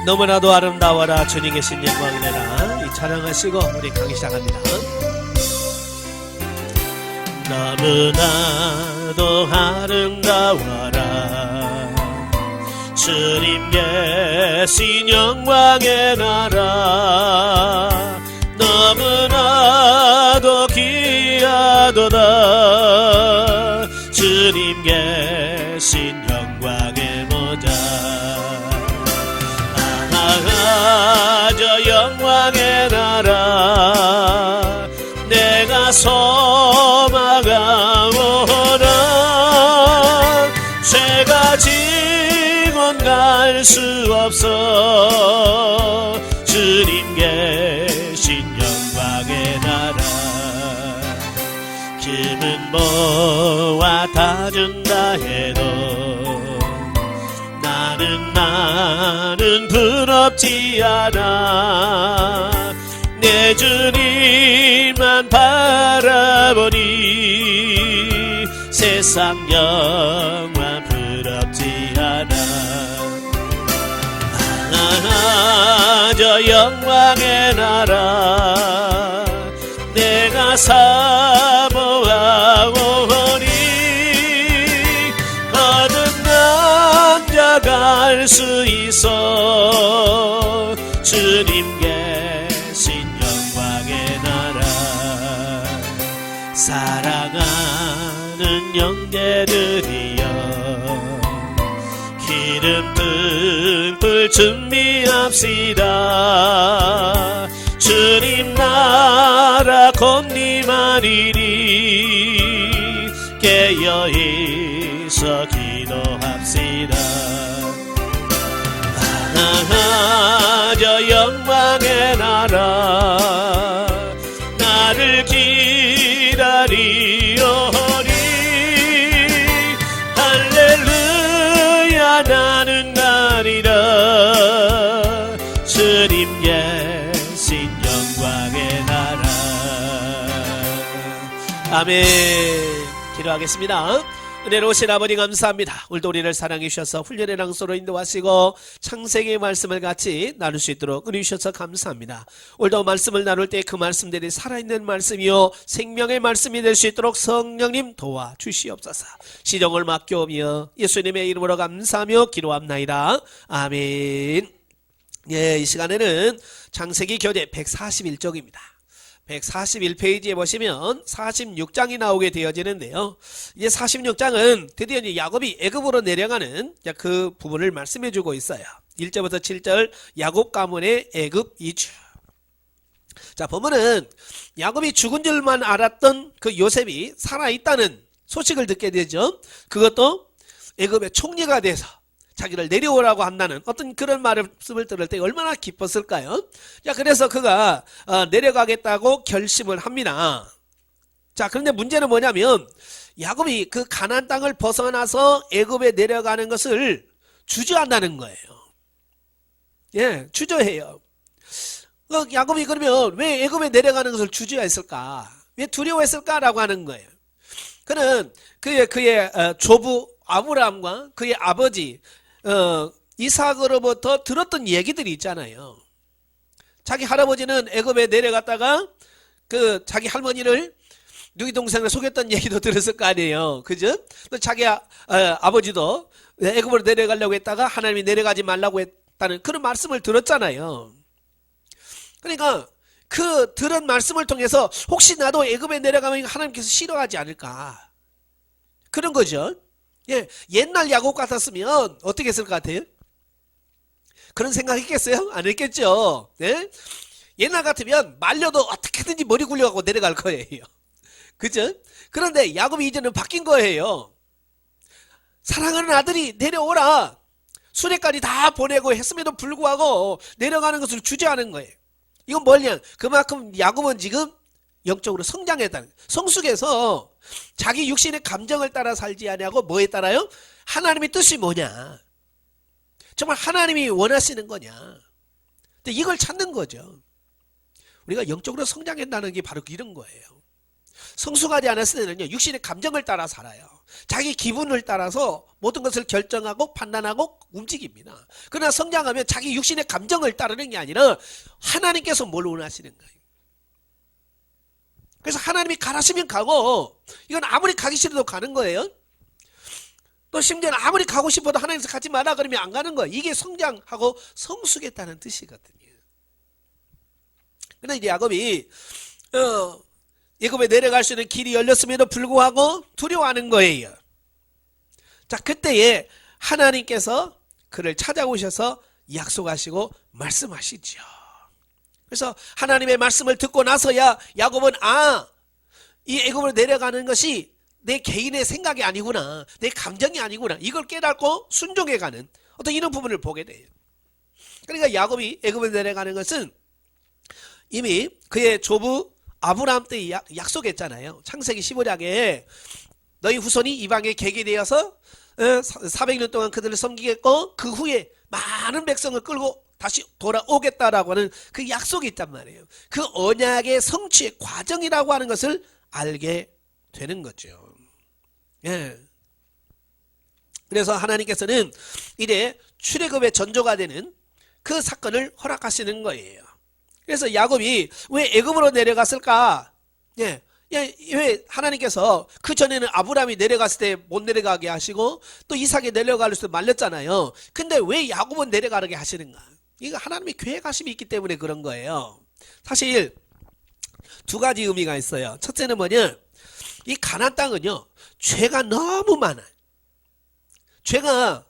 너무나도 아름다워라 주님 계신 영광이네라. 이 찬양하시고 우리 강의 시작합니다. 너무나도 아름다워라 주님 계신 영광의 나라. 너무나도 귀하도다 주님 계신 영광의 모자. 저 영광의 나라 내가 소망하오라. 죄가 지곤 갈 수 없어 주님 계신 영광의 나라. 금은 모아 다 준다 해도 나는 부럽지 않아. 내 주님만 바라보니 세상 영원 부럽지 않아. 저 영광의 나라 내가 사모하오니 어느 남자 갈 수 있어 주님 계신 영광의 나라. 사랑하는 형제들이여 기름 듬뿍 준비합시다. 주님 나라 곧 임하리니 깨어있어 기도합시다. 저 영광의 나라 나를 기다리오리. 할렐루야 나는 가리라 주님 계신 영광의 나라. 아멘. 기도하겠습니다. 은혜로우신 아버지 감사합니다. 오늘도 우리를 사랑해 주셔서 훈련의 낭소로 인도하시고 창세기의 말씀을 같이 나눌 수 있도록 은혜 주셔서 감사합니다. 오늘도 말씀을 나눌 때 그 말씀들이 살아있는 말씀이요 생명의 말씀이 될 수 있도록 성령님 도와주시옵소서. 시정을 맡겨오며 예수님의 이름으로 감사하며 기도합나이다. 아멘. 예, 이 시간에는 창세기 교재 141쪽입니다. 141페이지에 보시면 46장이 나오게 되어지는데요. 이제 46장은 드디어 이제 야곱이 애굽으로 내려가는 그 부분을 말씀해 주고 있어요. 1절부터 7절 야곱 가문의 애굽 이주. 자, 보면은 야곱이 죽은 줄만 알았던 그 요셉이 살아있다는 소식을 듣게 되죠. 그것도 애굽의 총리가 돼서 자기를 내려오라고 한다는 어떤 그런 말씀을 들을 때 얼마나 기뻤을까요? 자, 그래서 그가 내려가겠다고 결심을 합니다. 자, 그런데 문제는 뭐냐면 야곱이 그 가나안 땅을 벗어나서 애굽에 내려가는 것을 주저한다는 거예요. 예, 주저해요. 야곱이 그러면 왜 애굽에 내려가는 것을 주저했을까? 왜 두려워했을까라고 하는 거예요. 그는 그의 조부 아브라함과 그의 아버지 이삭으로부터 들었던 얘기들이 있잖아요. 자기 할아버지는 애굽에 내려갔다가 그 자기 할머니를 누이 동생을 속였던 얘기도 들었을 거 아니에요. 그죠? 또 자기 아버지도 애굽으로 내려가려고 했다가 하나님이 내려가지 말라고 했다는 그런 말씀을 들었잖아요. 그러니까 그 들은 말씀을 통해서 혹시 나도 애굽에 내려가면 하나님께서 싫어하지 않을까 그런 거죠. 예, 옛날 야곱 같았으면 어떻게 했을 것 같아요? 그런 생각 했겠어요? 안 했겠죠. 예? 옛날 같으면 말려도 어떻게든지 머리 굴려가고 내려갈 거예요. 그죠? 그런데 야곱이 이제는 바뀐 거예요. 사랑하는 아들이 내려오라. 수레까지 다 보내고 했음에도 불구하고 내려가는 것을 주저하는 거예요. 이건 뭐냐? 그만큼 야곱은 지금 영적으로 성장했다는, 성숙해서 자기 육신의 감정을 따라 살지 아니하고 뭐에 따라요? 하나님의 뜻이 뭐냐? 정말 하나님이 원하시는 거냐? 근데 이걸 찾는 거죠. 우리가 영적으로 성장한다는 게 바로 이런 거예요. 성숙하지 않았을 때는요, 육신의 감정을 따라 살아요. 자기 기분을 따라서 모든 것을 결정하고 판단하고 움직입니다. 그러나 성장하면 자기 육신의 감정을 따르는 게 아니라 하나님께서 뭘 원하시는 거예요. 그래서 하나님이 가라시면 가고, 이건 아무리 가기 싫어도 가는 거예요. 또 심지어는 아무리 가고 싶어도 하나님께서 가지 마라 그러면 안 가는 거예요. 이게 성장하고 성숙했다는 뜻이거든요. 그러나 이제 야곱이 애굽에 내려갈 수 있는 길이 열렸음에도 불구하고 두려워하는 거예요. 자, 그때에 하나님께서 그를 찾아오셔서 약속하시고 말씀하시죠. 그래서 하나님의 말씀을 듣고 나서야 야곱은 이 애굽으로 내려가는 것이 내 개인의 생각이 아니구나, 내 감정이 아니구나, 이걸 깨닫고 순종해가는 어떤 이런 부분을 보게 돼요. 그러니까 야곱이 애굽에 내려가는 것은 이미 그의 조부 아브라함 때 약속했잖아요. 창세기 15장에 너희 후손이 이방에 객이 되어서 400년 동안 그들을 섬기겠고 그 후에 많은 백성을 끌고 다시 돌아오겠다라고 하는 그 약속이 있단 말이에요. 그 언약의 성취의 과정이라고 하는 것을 알게 되는 거죠. 예. 그래서 하나님께서는 이제 출애굽의 전조가 되는 그 사건을 허락하시는 거예요. 그래서 야곱이 왜 애굽으로 내려갔을까? 예. 왜 하나님께서 그 전에는 아브라함이 내려갔을 때 못 내려가게 하시고 또 이삭이 내려갈 때 말렸잖아요. 근데 왜 야곱은 내려가게 하시는가? 이거 하나님의 계획하심이 있기 때문에 그런 거예요. 사실 두 가지 의미가 있어요. 첫째는 뭐냐? 이 가나안 땅은요, 죄가 너무 많아요.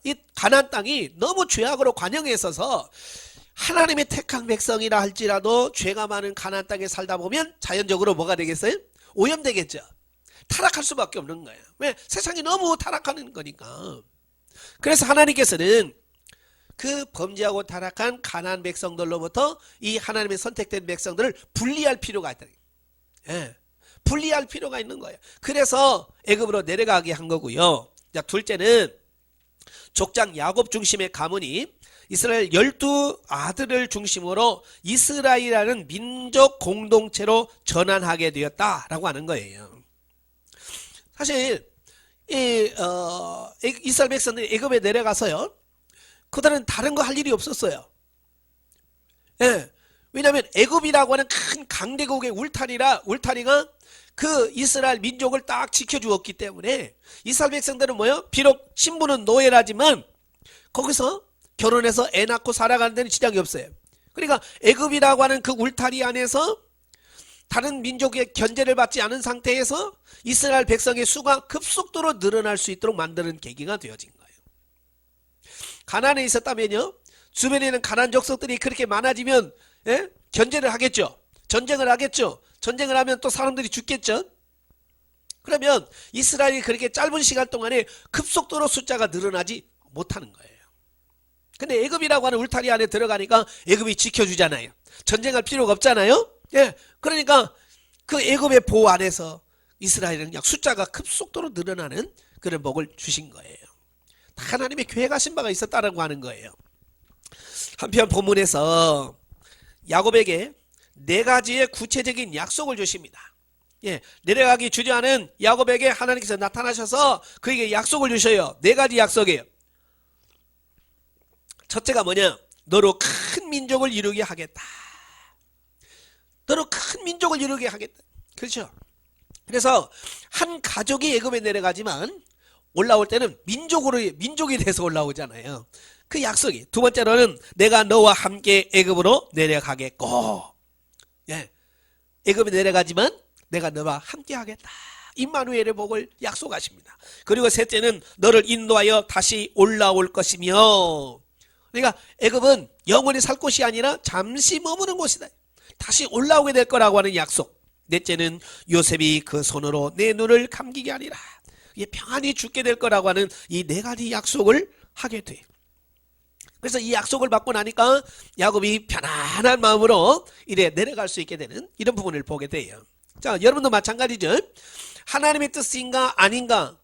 이 가나안 땅이 너무 죄악으로 관영해 있어서 하나님의 택한 백성이라 할지라도 죄가 많은 가나안 땅에 살다 보면 자연적으로 뭐가 되겠어요? 오염되겠죠. 타락할 수밖에 없는 거예요. 왜? 세상이 너무 타락하는 거니까. 그래서 하나님께서는 그 범죄하고 타락한 가나안 백성들로부터 이 하나님의 선택된 백성들을 분리할 필요가 있다. 예, 분리할 필요가 있는 거예요. 그래서 애굽으로 내려가게 한 거고요. 자, 둘째는 족장 야곱 중심의 가문이 이스라엘 12아들을 중심으로 이스라엘이라는 민족 공동체로 전환하게 되었다라고 하는 거예요. 사실 이스라엘 백성들이 애굽에 내려가서요, 그들은 다른 거 할 일이 없었어요. 예, 왜냐하면 애굽이라고 하는 큰 강대국의 울타리가 그 이스라엘 민족을 딱 지켜주었기 때문에 이스라엘 백성들은 뭐요? 비록 신부는 노예라지만 거기서 결혼해서 애 낳고 살아가는 데는 지장이 없어요. 그러니까 애굽이라고 하는 그 울타리 안에서 다른 민족의 견제를 받지 않은 상태에서 이스라엘 백성의 수가 급속도로 늘어날 수 있도록 만드는 계기가 되어진 거예요. 가나안에 있었다면요, 주변에 있는 가나안 족속들이 그렇게 많아지면 견제를 하겠죠. 전쟁을 하겠죠. 전쟁을 하면 또 사람들이 죽겠죠. 그러면 이스라엘이 그렇게 짧은 시간 동안에 급속도로 숫자가 늘어나지 못하는 거예요. 근데 애굽이라고 하는 울타리 안에 들어가니까 애굽이 지켜주잖아요. 전쟁할 필요가 없잖아요. 예, 그러니까 그 애굽의 보호 안에서 이스라엘은 그냥 숫자가 급속도로 늘어나는 그런 복을 주신 거예요. 하나님의 계획하신 바가 있었다라고 하는 거예요. 한편 본문에서 야곱에게 4가지의 구체적인 약속을 주십니다. 예, 내려가기 주저하는 야곱에게 하나님께서 나타나셔서 그에게 약속을 주셔요. 4가지 약속이에요. 첫째가 뭐냐? 너로 큰 민족을 이루게 하겠다. 너로 큰 민족을 이루게 하겠다. 그렇죠? 그래서 한 가족이 애굽에 내려가지만 올라올 때는 민족이 돼서 올라오잖아요. 그 약속이. 두 번째로는 내가 너와 함께 애굽으로 내려가겠고, 예, 애굽에 내려가지만 내가 너와 함께 하겠다. 임마누엘의 복을 약속하십니다. 그리고 셋째는 너를 인도하여 다시 올라올 것이며, 그러니까 애굽은 영원히 살 곳이 아니라 잠시 머무는 곳이다. 다시 올라오게 될 거라고 하는 약속. 넷째는 요셉이 그 손으로 내 눈을 감기게 하리라. 평안히 죽게 될 거라고 하는 이 4가지 약속을 하게 돼요. 그래서 이 약속을 받고 나니까 야곱이 편안한 마음으로 이래 내려갈 수 있게 되는 이런 부분을 보게 돼요. 자, 여러분도 마찬가지죠. 하나님의 뜻인가 아닌가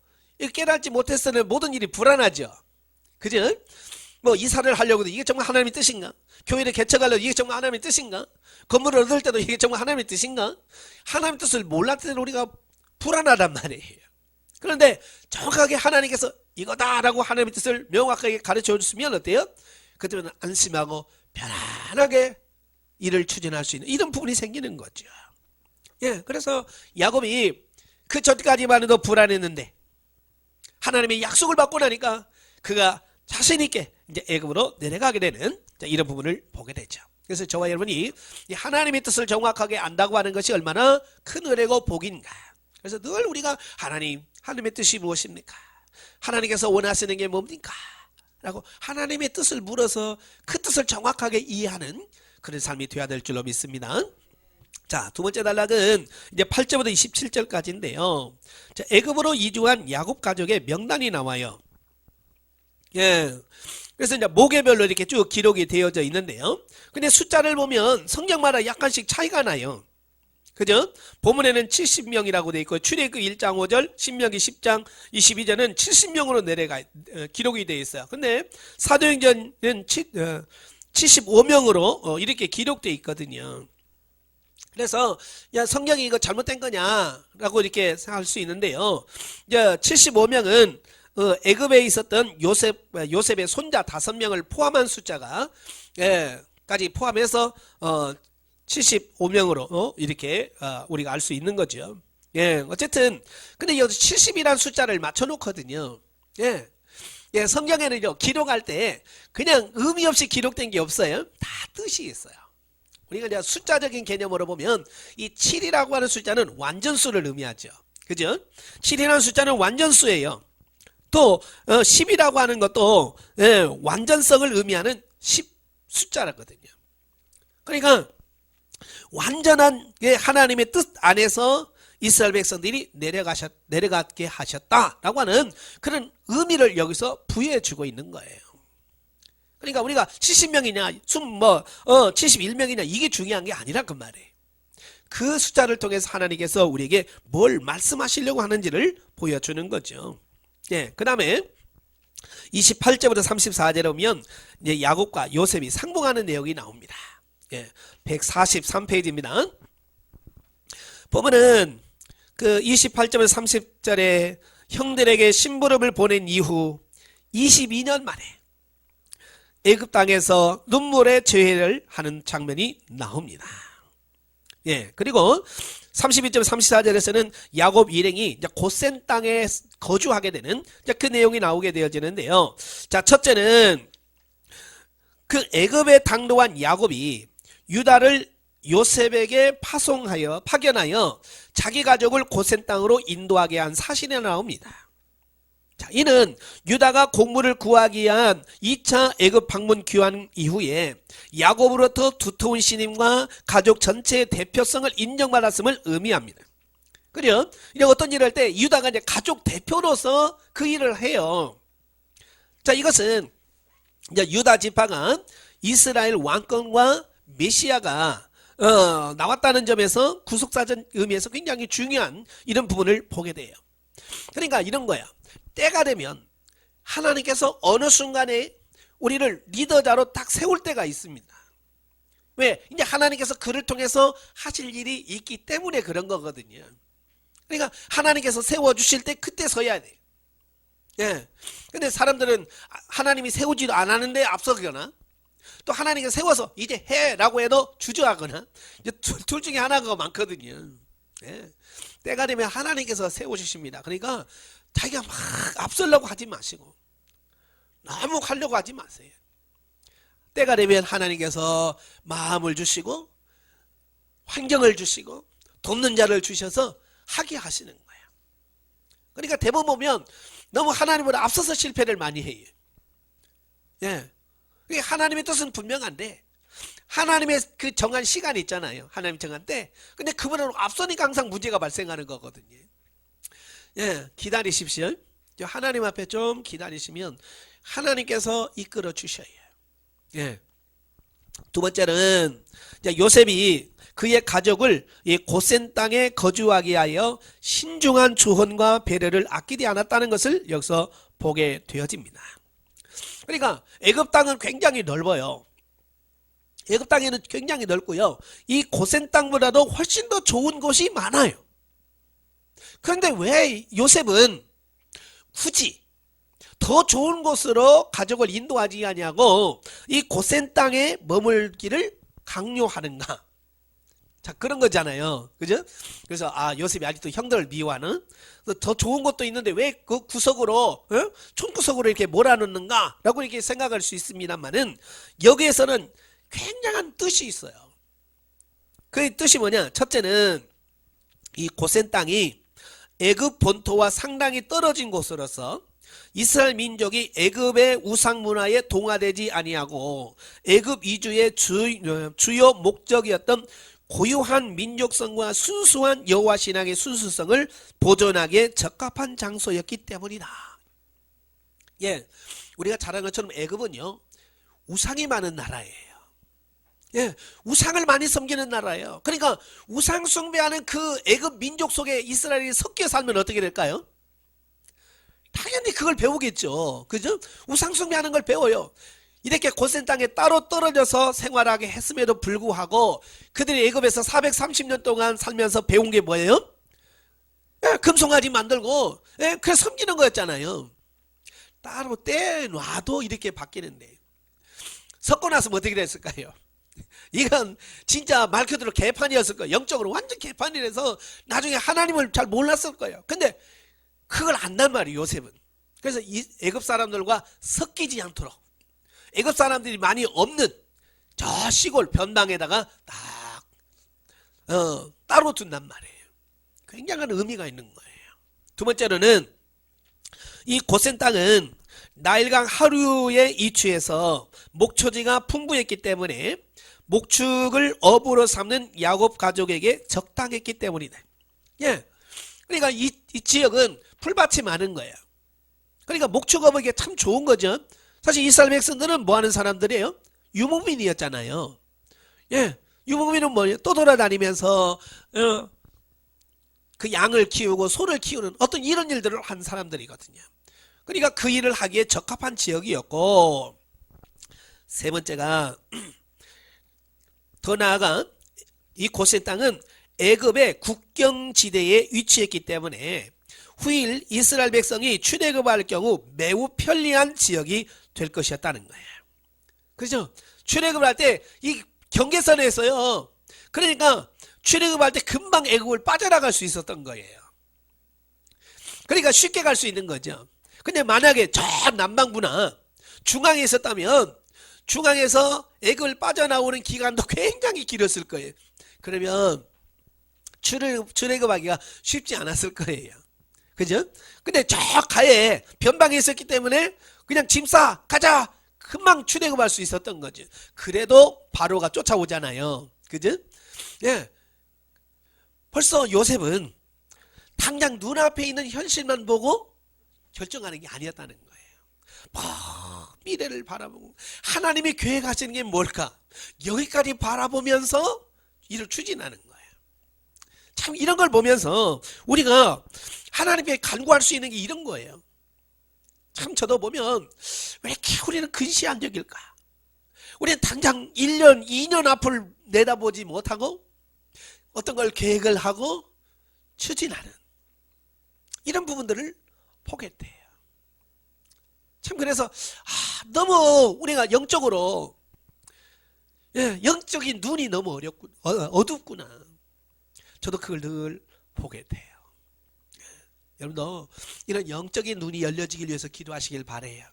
깨닫지 못했을 때는 모든 일이 불안하죠. 그죠? 뭐 이사를 하려고 해도 이게 정말 하나님의 뜻인가? 교회를 개척하려고 이게 정말 하나님의 뜻인가? 건물을 얻을 때도 이게 정말 하나님의 뜻인가? 하나님의 뜻을 몰랐을 때는 우리가 불안하단 말이에요. 그런데 정확하게 하나님께서 이거다라고 하나님의 뜻을 명확하게 가르쳐 줬으면 어때요? 그때는 안심하고 편안하게 일을 추진할 수 있는 이런 부분이 생기는 거죠. 예, 그래서 야곱이 그 전까지만 해도 불안했는데 하나님의 약속을 받고 나니까 그가 자신 있게 이제 애굽으로 내려가게 되는 이런 부분을 보게 되죠. 그래서 저와 여러분이 하나님의 뜻을 정확하게 안다고 하는 것이 얼마나 큰 은혜고 복인가. 그래서 늘 우리가 하나님의 뜻이 무엇입니까? 하나님께서 원하시는 게 뭡니까? 라고 하나님의 뜻을 물어서 그 뜻을 정확하게 이해하는 그런 삶이 되어야 될 줄로 믿습니다. 자, 두 번째 단락은 이제 8절부터 27절까지인데요. 자, 애굽으로 이주한 야곱 가족의 명단이 나와요. 예. 그래서 이제 모계별로 이렇게 쭉 기록이 되어져 있는데요. 근데 숫자를 보면 성경마다 약간씩 차이가 나요. 그죠? 본문에는 70명이라고 되어 있고 출애굽 1장 5절, 신명기 10장 22절은 70명으로 기록이 되어 있어요. 근데 사도행전은 75명으로 이렇게 기록되어 있거든요. 그래서 야 성경이 이거 잘못된 거냐라고 이렇게 생각할 수 있는데요. 이제 75명은 애굽에 있었던 요셉의 손자 5명을 포함한 숫자가 까지 포함해서 75명으로 이렇게 우리가 알 수 있는 거죠. 예, 어쨌든 근데 여기 70이라는 숫자를 맞춰 놓거든요. 예. 예, 성경에는요 기록할 때 그냥 의미 없이 기록된 게 없어요. 다 뜻이 있어요. 우리가 이제 숫자적인 개념으로 보면 이 7이라고 하는 숫자는 완전수를 의미하죠. 그죠? 7이라는 숫자는 완전수예요. 또 10이라고 하는 것도 완전성을 의미하는 10 숫자라거든요. 그러니까 완전한 하나님의 뜻 안에서 이스라엘 백성들이 내려가게 하셨다라고 하는 그런 의미를 여기서 부여해 주고 있는 거예요. 그러니까 우리가 70명이냐 71명이냐 이게 중요한 게 아니라 그 말이에요. 그 숫자를 통해서 하나님께서 우리에게 뭘 말씀하시려고 하는지를 보여주는 거죠. 예, 그 다음에 28절부터 34절에 오면 이제 야곱과 요셉이 상봉하는 내용이 나옵니다. 예, 143페이지입니다. 보면은 그 28절에서 30절에 형들에게 심부름을 보낸 이후 22년 만에 애굽 땅에서 눈물의 죄를 하는 장면이 나옵니다. 예, 그리고 32절 34절에서는 야곱 일행이 이제 고센 땅에 거주하게 되는 그 내용이 나오게 되어지는데요. 자, 첫째는 그 애굽에 당도한 야곱이 유다를 요셉에게 파견하여 자기 가족을 고센 땅으로 인도하게 한 사실이 나옵니다. 자, 이는 유다가 곡물을 구하기 위한 2차 애굽 방문 귀환 이후에 야곱으로부터 두터운 신임과 가족 전체의 대표성을 인정받았음을 의미합니다. 그래요? 이제 어떤 일을 할 때 유다가 이제 가족 대표로서 그 일을 해요. 자, 이것은 이제 유다 지파가 이스라엘 왕권과 메시아가 나왔다는 점에서 구속사전 의미에서 굉장히 중요한 이런 부분을 보게 돼요. 그러니까 이런 거야. 때가 되면 하나님께서 어느 순간에 우리를 리더자로 딱 세울 때가 있습니다. 왜? 이제 하나님께서 그를 통해서 하실 일이 있기 때문에 그런 거거든요. 그러니까 하나님께서 세워주실 때 그때 서야 돼. 예. 근데 사람들은 하나님이 세우지도 않았는데 앞서거나 또 하나님께서 세워서 이제 해라고 해도 주저하거나 이제 둘 중에 하나가 많거든요. 예. 때가 되면 하나님께서 세워주십니다. 그러니까 자기가 막 앞서려고 하지 마시고 너무 가려고 하지 마세요. 때가 되면 하나님께서 마음을 주시고 환경을 주시고 돕는 자를 주셔서 하게 하시는 거예요. 그러니까 대부분 보면 너무 하나님보다 앞서서 실패를 많이 해요. 예. 하나님의 뜻은 분명한데 하나님의 그 정한 시간이 있잖아요. 하나님 정한 때. 근데 그보다 앞서니까 항상 문제가 발생하는 거거든요. 예, 기다리십시오. 하나님 앞에 좀 기다리시면 하나님께서 이끌어 주셔요. 예. 두 번째는 요셉이 그의 가족을 이 고센 땅에 거주하게 하여 신중한 조언과 배려를 아끼지 않았다는 것을 여기서 보게 되어집니다. 그러니까 애굽 땅은 굉장히 넓어요. 애굽 땅에는 굉장히 넓고요. 이 고센 땅보다도 훨씬 더 좋은 곳이 많아요. 그런데 왜 요셉은 굳이 더 좋은 곳으로 가족을 인도하지 아니하고 이 고센 땅에 머물기를 강요하는가? 자, 그런 거잖아요. 그죠? 그래서 요셉이 아직도 형들을 미워하는, 더 좋은 것도 있는데 왜 그 구석으로, 총구석으로 이렇게 몰아넣는가? 라고 이렇게 생각할 수 있습니다만은, 여기에서는 굉장한 뜻이 있어요. 그 뜻이 뭐냐? 첫째는 이 고센 땅이 애굽 본토와 상당히 떨어진 곳으로서 이스라엘 민족이 애굽의 우상 문화에 동화되지 아니하고 애굽 이주의 주요 목적이었던 고유한 민족성과 순수한 여호와 신앙의 순수성을 보존하기에 적합한 장소였기 때문이다. 예, 우리가 잘 아는 것처럼 애굽은요, 우상이 많은 나라예요. 예, 우상을 많이 섬기는 나라예요. 그러니까 우상 숭배하는 그 애굽 민족 속에 이스라엘이 섞여 살면 어떻게 될까요? 당연히 그걸 배우겠죠. 그죠? 우상 숭배하는 걸 배워요. 이렇게 고센 땅에 따로 떨어져서 생활하게 했음에도 불구하고 그들이 애굽에서 430년 동안 살면서 배운 게 뭐예요? 예, 금송아지 만들고, 예, 그래서 섬기는 거였잖아요. 따로 떼놔도 이렇게 바뀌는데, 섞고 나서 어떻게 됐을까요? 이건 진짜 말 그대로 개판이었을 거예요. 영적으로 완전 개판이라서 나중에 하나님을 잘 몰랐을 거예요. 근데 그걸 안단 말이에요, 요셉은. 그래서 이 애굽 사람들과 섞이지 않도록 애굽 사람들이 많이 없는 저 시골 변방에다가 딱 따로 둔단 말이에요. 굉장한 의미가 있는 거예요. 두 번째로는 이 고센 땅은 나일강 하류에 이취해서 목초지가 풍부했기 때문에 목축을 업으로 삼는 야곱 가족에게 적당했기 때문이다. 예, 그러니까 이 지역은 풀밭이 많은 거예요. 그러니까 목축업에게 참 좋은 거죠. 사실 이스라엘 백성들은 뭐 하는 사람들이에요? 유목민이었잖아요. 예, 유목민은 뭐예요? 떠돌아다니면서 그 양을 키우고 소를 키우는 어떤 이런 일들을 한 사람들이거든요. 그러니까 그 일을 하기에 적합한 지역이었고, 세 번째가 더 나아가 이 고센 땅은 애굽의 국경지대에 위치했기 때문에 후일 이스라엘 백성이 출애굽할 경우 매우 편리한 지역이 될 것이었다는 거예요. 그렇죠? 출애굽을 할 때 이 경계선에서요. 그러니까 출애굽할 때 금방 애굽을 빠져나갈 수 있었던 거예요. 그러니까 쉽게 갈 수 있는 거죠. 근데 만약에 저 남방부나 중앙에 있었다면 중앙에서 애굽을 빠져나오는 기간도 굉장히 길었을 거예요. 그러면 출애굽하기가 쉽지 않았을 거예요. 그죠? 근데 저 가에 변방에 있었기 때문에 그냥 짐 싸 가자 금방 출애굽할 수 있었던 거죠. 그래도 바로가 쫓아오잖아요. 그죠? 예. 벌써 요셉은 당장 눈앞에 있는 현실만 보고 결정하는 게 아니었다는 거예요. 미래를 바라보고 하나님이 계획하시는 게 뭘까? 여기까지 바라보면서 일을 추진하는 거예요. 참 이런 걸 보면서 우리가 하나님께 간구할 수 있는 게 이런 거예요. 참 저도 보면 왜 이렇게 우리는 근시안적일까? 우리는 당장 1년, 2년 앞을 내다보지 못하고 어떤 걸 계획을 하고 추진하는 이런 부분들을 보게 돼요. 참 그래서 너무 우리가 영적으로 영적인 눈이 너무 어둡구나. 저도 그걸 늘 보게 돼요. 여러분도 이런 영적인 눈이 열려지길 위해서 기도하시길 바라요.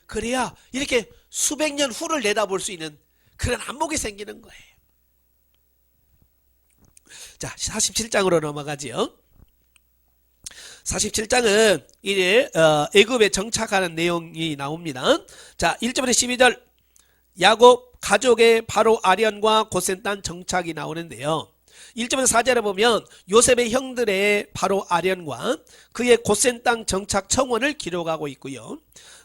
그래야 이렇게 수백 년 후를 내다볼 수 있는 그런 안목이 생기는 거예요. 자, 47장으로 넘어가지요. 47장은 이제 애굽에 정착하는 내용이 나옵니다. 자, 1절부터 12절 야곱 가족의 바로 아련과 고센 땅 정착이 나오는데요. 1절부터 4절에 보면 요셉의 형들의 바로 아련과 그의 고센 땅 정착 청원을 기록하고 있고요.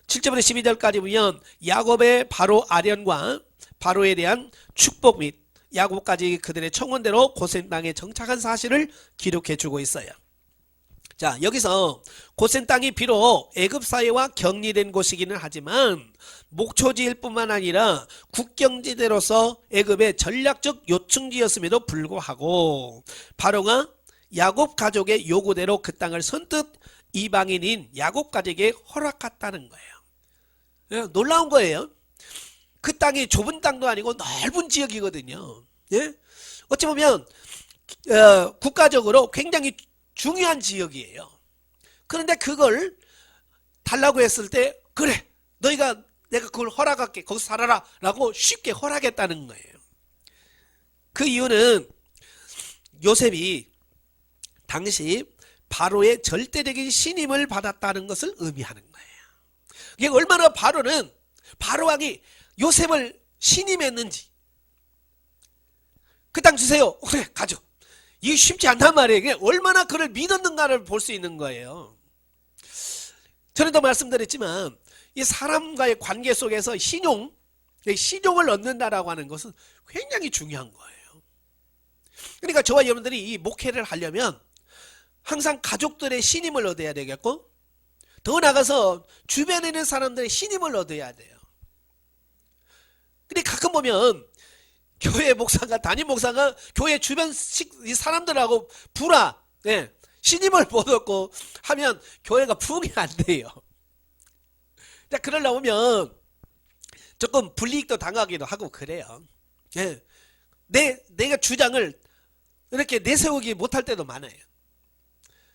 7절부터 12절까지 보면 야곱의 바로 아련과 바로에 대한 축복 및 야곱까지 그들의 청원대로 고센 땅에 정착한 사실을 기록해 주고 있어요. 자, 여기서 고센 땅이 비록 애굽 사회와 격리된 곳이기는 하지만 목초지일 뿐만 아니라 국경지대로서 애굽의 전략적 요충지였음에도 불구하고 바로가 야곱 가족의 요구대로 그 땅을 선뜻 이방인인 야곱 가족에게 허락했다는 거예요. 놀라운 거예요. 그 땅이 좁은 땅도 아니고 넓은 지역이거든요. 예? 어찌 보면 국가적으로 굉장히 중요한 지역이에요. 그런데 그걸 달라고 했을 때 그래 내가 그걸 허락할게 거기서 살아라 라고 쉽게 허락했다는 거예요. 그 이유는 요셉이 당시 바로의 절대적인 신임을 받았다는 것을 의미하는 거예요. 이게 얼마나 바로 왕이 요셉을 신임했는지. 그 땅 주세요. 그래 가져. 이게 쉽지 않단 말이에요. 이게 얼마나 그를 믿었는가를 볼 수 있는 거예요. 전에도 말씀드렸지만 이 사람과의 관계 속에서 신용을 얻는다라고 하는 것은 굉장히 중요한 거예요. 그러니까 저와 여러분들이 이 목회를 하려면 항상 가족들의 신임을 얻어야 되겠고 더 나아가서 주변에 있는 사람들의 신임을 얻어야 돼요. 근데 가끔 보면 교회 목사가 담임 목사가 교회 주변 사람들하고 신임을 못 얻고 하면 교회가 부흥이 안 돼요. 자, 그러려 보면 조금 불이익도 당하기도 하고 그래요. 예. 내가 주장을 이렇게 내세우기 못할 때도 많아요.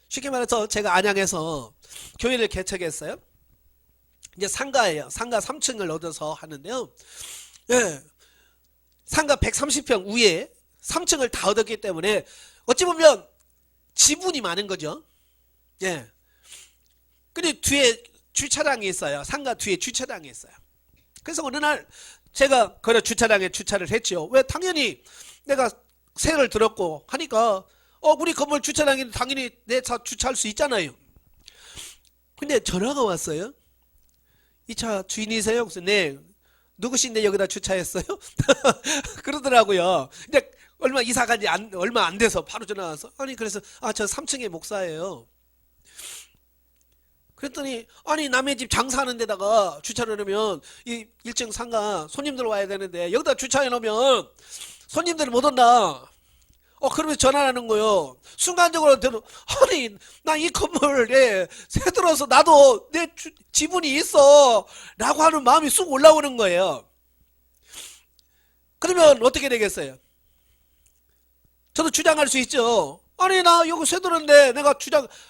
쉽게 말해서 제가 안양에서 교회를 개척했어요. 이제 상가예요. 상가 3층을 얻어서 하는데요. 예. 상가 130평 위에 3층을 다 얻었기 때문에 어찌 보면 지분이 많은 거죠. 예. 근데 뒤에 주차장이 있어요. 상가 뒤에 주차장이 있어요. 그래서 어느 날 제가 그 주차장에 주차를 했죠. 왜? 당연히 내가 세를 들었고 하니까 우리 건물 주차장에 당연히 내 차 주차할 수 있잖아요. 근데 전화가 왔어요. 이 차 주인이세요? 그래서 네. 누구신데 여기다 주차했어요? 그러더라고요. 근데 얼마 이사 간지 얼마 안 돼서 바로 전화 와서 그래서 저 3층에 목사예요. 그랬더니 남의 집 장사하는 데다가 주차를 해놓으면 이 1층 상가 손님들 와야 되는데 여기다 주차해 놓으면 손님들이 못 온다. 그러면서 전화하는 거예요. 순간적으로 나 이 건물에 새 들어서 나도 내 지분이 있어 라고 하는 마음이 쑥 올라오는 거예요. 그러면 어떻게 되겠어요? 저도 주장할 수 있죠. 나 여기 새 들었는데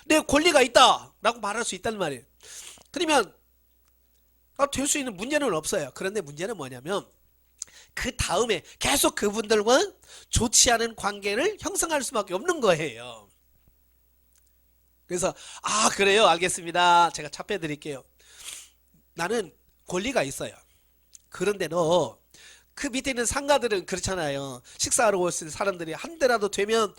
내 권리가 있다 라고 말할 수 있단 말이에요. 그러면 될 수 있는 문제는 없어요. 그런데 문제는 뭐냐면 그 다음에 계속 그분들과 좋지 않은 관계를 형성할 수밖에 없는 거예요. 그래서 그래요 알겠습니다. 제가 답해 드릴게요. 나는 권리가 있어요. 그런데도 그 밑에 있는 상가들은 그렇잖아요. 식사하러 오실 사람들이 한 대라도 되면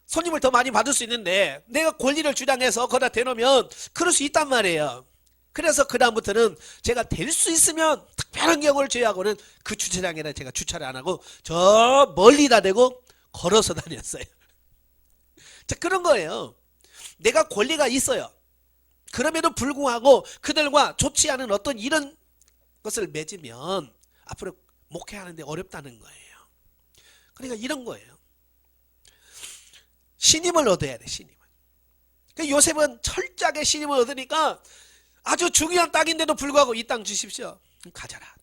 손님을 더 많이 받을 수 있는데 내가 권리를 주장해서 거기다 대놓으면 그럴 수 있단 말이에요. 그래서 그 다음부터는 제가 될 수 있으면 특별한 경우를 제외하고는 그 주차장에는 제가 주차를 안 하고 저 멀리다 대고 걸어서 다녔어요. 자, 그런 거예요. 내가 권리가 있어요. 그럼에도 불구하고 그들과 좋지 않은 어떤 이런 것을 맺으면 앞으로 목회하는데 어렵다는 거예요. 그러니까 이런 거예요. 신임을 얻어야 돼. 신임을. 그러니까 요셉은 철저하게 신임을 얻으니까 아주 중요한 땅인데도 불구하고 이 땅 주십시오. 가져라.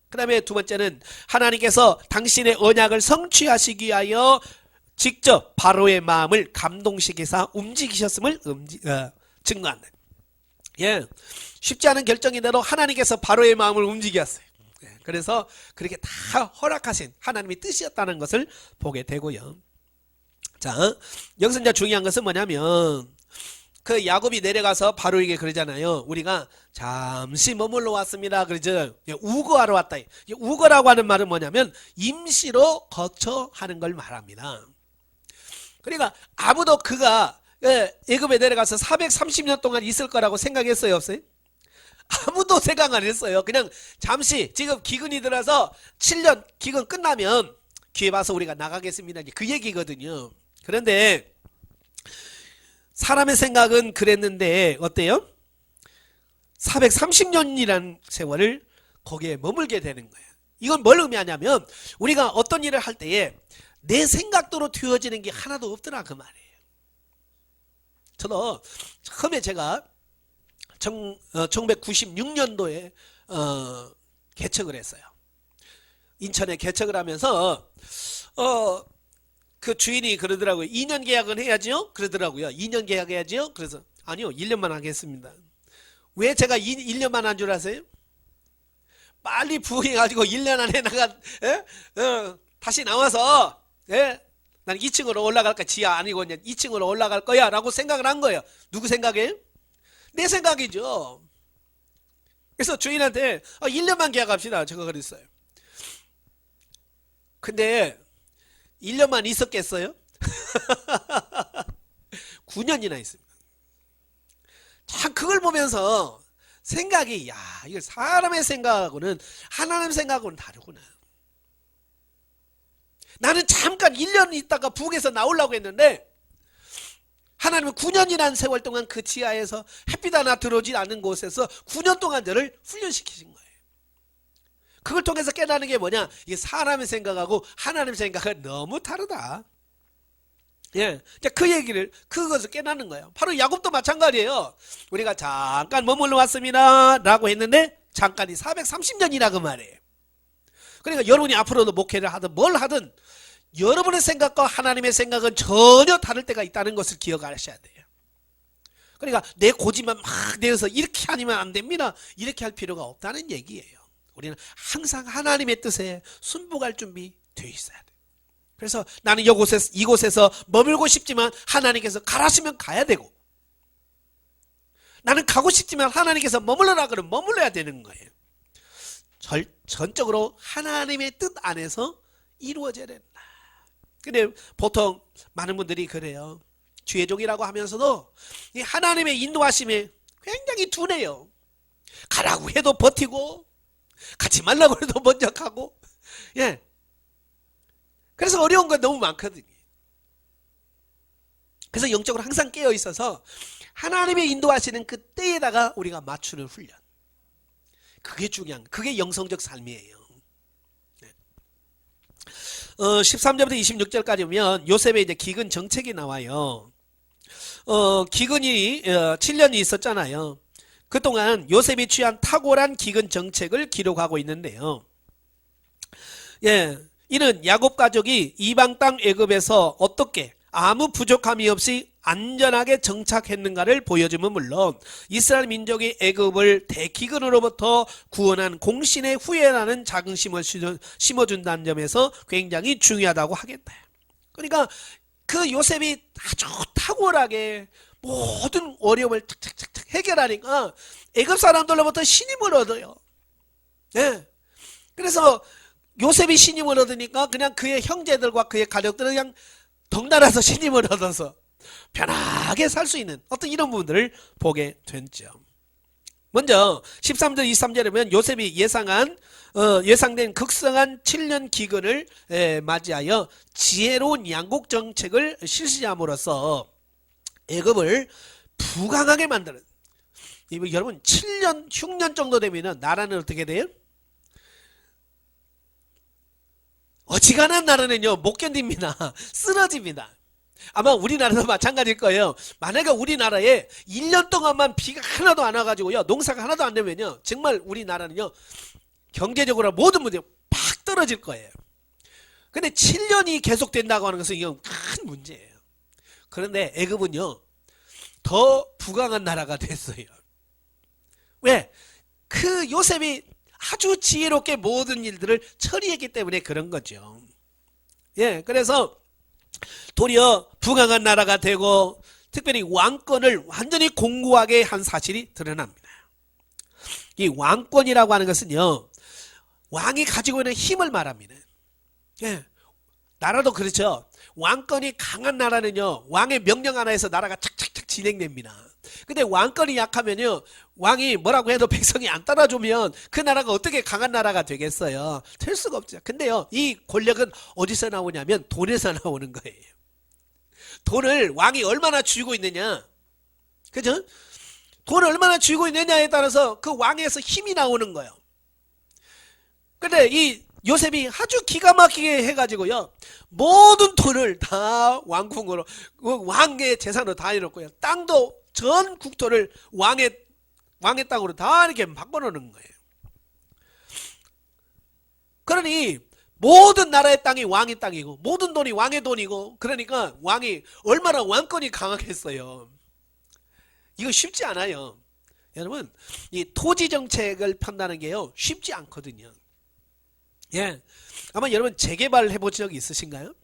그 다음에 두 번째는 하나님께서 당신의 언약을 성취하시기 위하여 직접 바로의 마음을 감동시키사 움직이셨음을 증거한다. 예, 쉽지 않은 결정인데도 하나님께서 바로의 마음을 움직였어요. 그래서 그렇게 다 허락하신 하나님의 뜻이었다는 것을 보게 되고요. 자, 여기서 이제 중요한 것은 뭐냐면 그 야곱이 내려가서 바로에게 그러잖아요. 우리가 잠시 머물러 왔습니다. 그러죠. 우거하러 왔다. 우거라고 하는 말은 뭐냐면 임시로 거처하는 걸 말합니다. 그러니까 아무도 그가 애굽에 내려가서 430년 동안 있을 거라고 생각했어요, 없어요? 아무도 생각 안 했어요. 그냥 잠시 지금 기근이 들어서 7년 기근 끝나면 기회 봐서 우리가 나가겠습니다. 그 얘기거든요. 그런데 사람의 생각은 그랬는데 어때요? 430년이라는 세월을 거기에 머물게 되는 거예요. 이건 뭘 의미하냐면 우리가 어떤 일을 할 때에 내 생각대로 되어지는 게 하나도 없더라 그 말이에요. 저도 처음에 제가 1996년도에 개척을 했어요. 인천에 개척을 하면서 그 주인이 그러더라고요. 2년 계약은 해야죠? 그러더라고요. 2년 계약해야죠? 그래서 아니요, 1년만 하겠습니다. 왜 제가 1년만 한 줄 아세요? 빨리 부흥해가지고 1년 안에 다시 나와서 난 2층으로 올라갈 거야. 지하 아니고 2층으로 올라갈 거야 라고 생각을 한 거예요. 누구 생각이에요? 내 생각이죠. 그래서 주인한테 1년만 계약합시다. 제가 그랬어요. 근데 1년만 있었겠어요? 9년이나 있습니다. 참 그걸 보면서 생각이 이거 사람의 생각하고는 하나님 생각하고는 다르구나. 나는 잠깐 1년 있다가 북에서 나오려고 했는데 하나님은 9년이라는 세월 동안 그 지하에서 햇빛 하나 들어오지 않는 곳에서 9년 동안 저를 훈련시키신 거예요. 그걸 통해서 깨닫는 게 뭐냐? 이게 사람의 생각하고 하나님의 생각은 너무 다르다. 예, 그 얘기를 그것을 깨닫는 거예요. 바로 야곱도 마찬가지예요. 우리가 잠깐 머물러 왔습니다 라고 했는데 잠깐이 430년이라 그 말이에요. 그러니까 여러분이 앞으로도 목회를 하든 뭘 하든 여러분의 생각과 하나님의 생각은 전혀 다를 때가 있다는 것을 기억하셔야 돼요. 그러니까 내 고집만 막 내어서 이렇게 아니면 안 됩니다, 이렇게 할 필요가 없다는 얘기예요. 우리는 항상 하나님의 뜻에 순복할 준비 되어 있어야 돼요. 그래서 나는 이곳에서 머물고 싶지만 하나님께서 가라시면 가야 되고, 나는 가고 싶지만 하나님께서 머물러라 그러면 머물러야 되는 거예요. 전적으로 하나님의 뜻 안에서 이루어져야 된다. 근데 보통 많은 분들이 그래요. 주의 종이라고 하면서도 이 하나님의 인도하심에 굉장히 둔해요. 가라고 해도 버티고 가지 말라고 해도 먼저 가고, 예. 그래서 어려운 건 너무 많거든요. 그래서 영적으로 항상 깨어 있어서 하나님의 인도하시는 그 때에다가 우리가 맞추는 훈련, 그게 중요한, 그게 영성적 삶이에요. 13절부터 26절까지 보면 요셉의 이제 기근 정책이 나와요. 기근이 7년이 있었잖아요. 그동안 요셉이 취한 탁월한 기근 정책을 기록하고 있는데요. 예, 이는 야곱 가족이 이방 땅 애굽에서 어떻게 아무 부족함이 없이 안전하게 정착했는가를 보여주면 물론 이스라엘 민족이 애굽을 대기근으로부터 구원한 공신의 후예라는 자긍심을 심어준다는 점에서 굉장히 중요하다고 하겠다. 그러니까 그 요셉이 아주 탁월하게 모든 어려움을 착착착 해결하니까 애굽 사람들로부터 신임을 얻어요. 네. 그래서 요셉이 신임을 얻으니까 그냥 그의 형제들과 그의 가족들은 그냥 덩달아서 신임을 얻어서 편하게 살 수 있는 어떤 이런 부분들을 보게 됐죠. 먼저 13절 23절에 보면 요셉이 예상된 극성한 7년 기근을 맞이하여 지혜로운 양국 정책을 실시함으로써 애굽을 부강하게 만드는, 여러분 7년 6년 정도 되면 나라는 어떻게 돼요? 어지간한 나라는요 못 견딥니다. 쓰러집니다. 아마 우리나라도 마찬가지일 거예요. 만약에 우리나라에 1년 동안만 비가 하나도 안 와가지고요 농사가 하나도 안 되면요 정말 우리나라는요 경제적으로 모든 문제가 팍 떨어질 거예요. 근데 7년이 계속된다고 하는 것은 이건 큰 문제예요. 그런데 애굽은요 더 부강한 나라가 됐어요. 왜? 그 요셉이 아주 지혜롭게 모든 일들을 처리했기 때문에 그런 거죠. 예, 그래서 도리어 부강한 나라가 되고 특별히 왕권을 완전히 공고하게 한 사실이 드러납니다. 이 왕권이라고 하는 것은요 왕이 가지고 있는 힘을 말합니다. 예, 나라도 그렇죠. 왕권이 강한 나라는요 왕의 명령 하나에서 나라가 착착착 진행됩니다. 근데 왕권이 약하면요 왕이 뭐라고 해도 백성이 안 따라주면 그 나라가 어떻게 강한 나라가 되겠어요? 될 수가 없죠. 근데요 이 권력은 어디서 나오냐면 돈에서 나오는 거예요. 돈을 왕이 얼마나 쥐고 있느냐, 그죠? 돈을 얼마나 쥐고 있느냐에 따라서 그 왕에서 힘이 나오는 거예요. 근데 이 요셉이 아주 기가 막히게 해가지고요, 모든 돈을 다 왕궁으로, 왕의 재산으로 다 해놓고요, 땅도 전 국토를 왕의 땅으로 다 이렇게 바꿔놓는 거예요. 그러니 모든 나라의 땅이 왕의 땅이고 모든 돈이 왕의 돈이고, 그러니까 왕이 얼마나 왕권이 강하겠어요. 이거 쉽지 않아요. 여러분, 이 토지 정책을 편다는 게요, 쉽지 않거든요. 예, 아마 여러분 재개발 해보신 적이 있으신가요?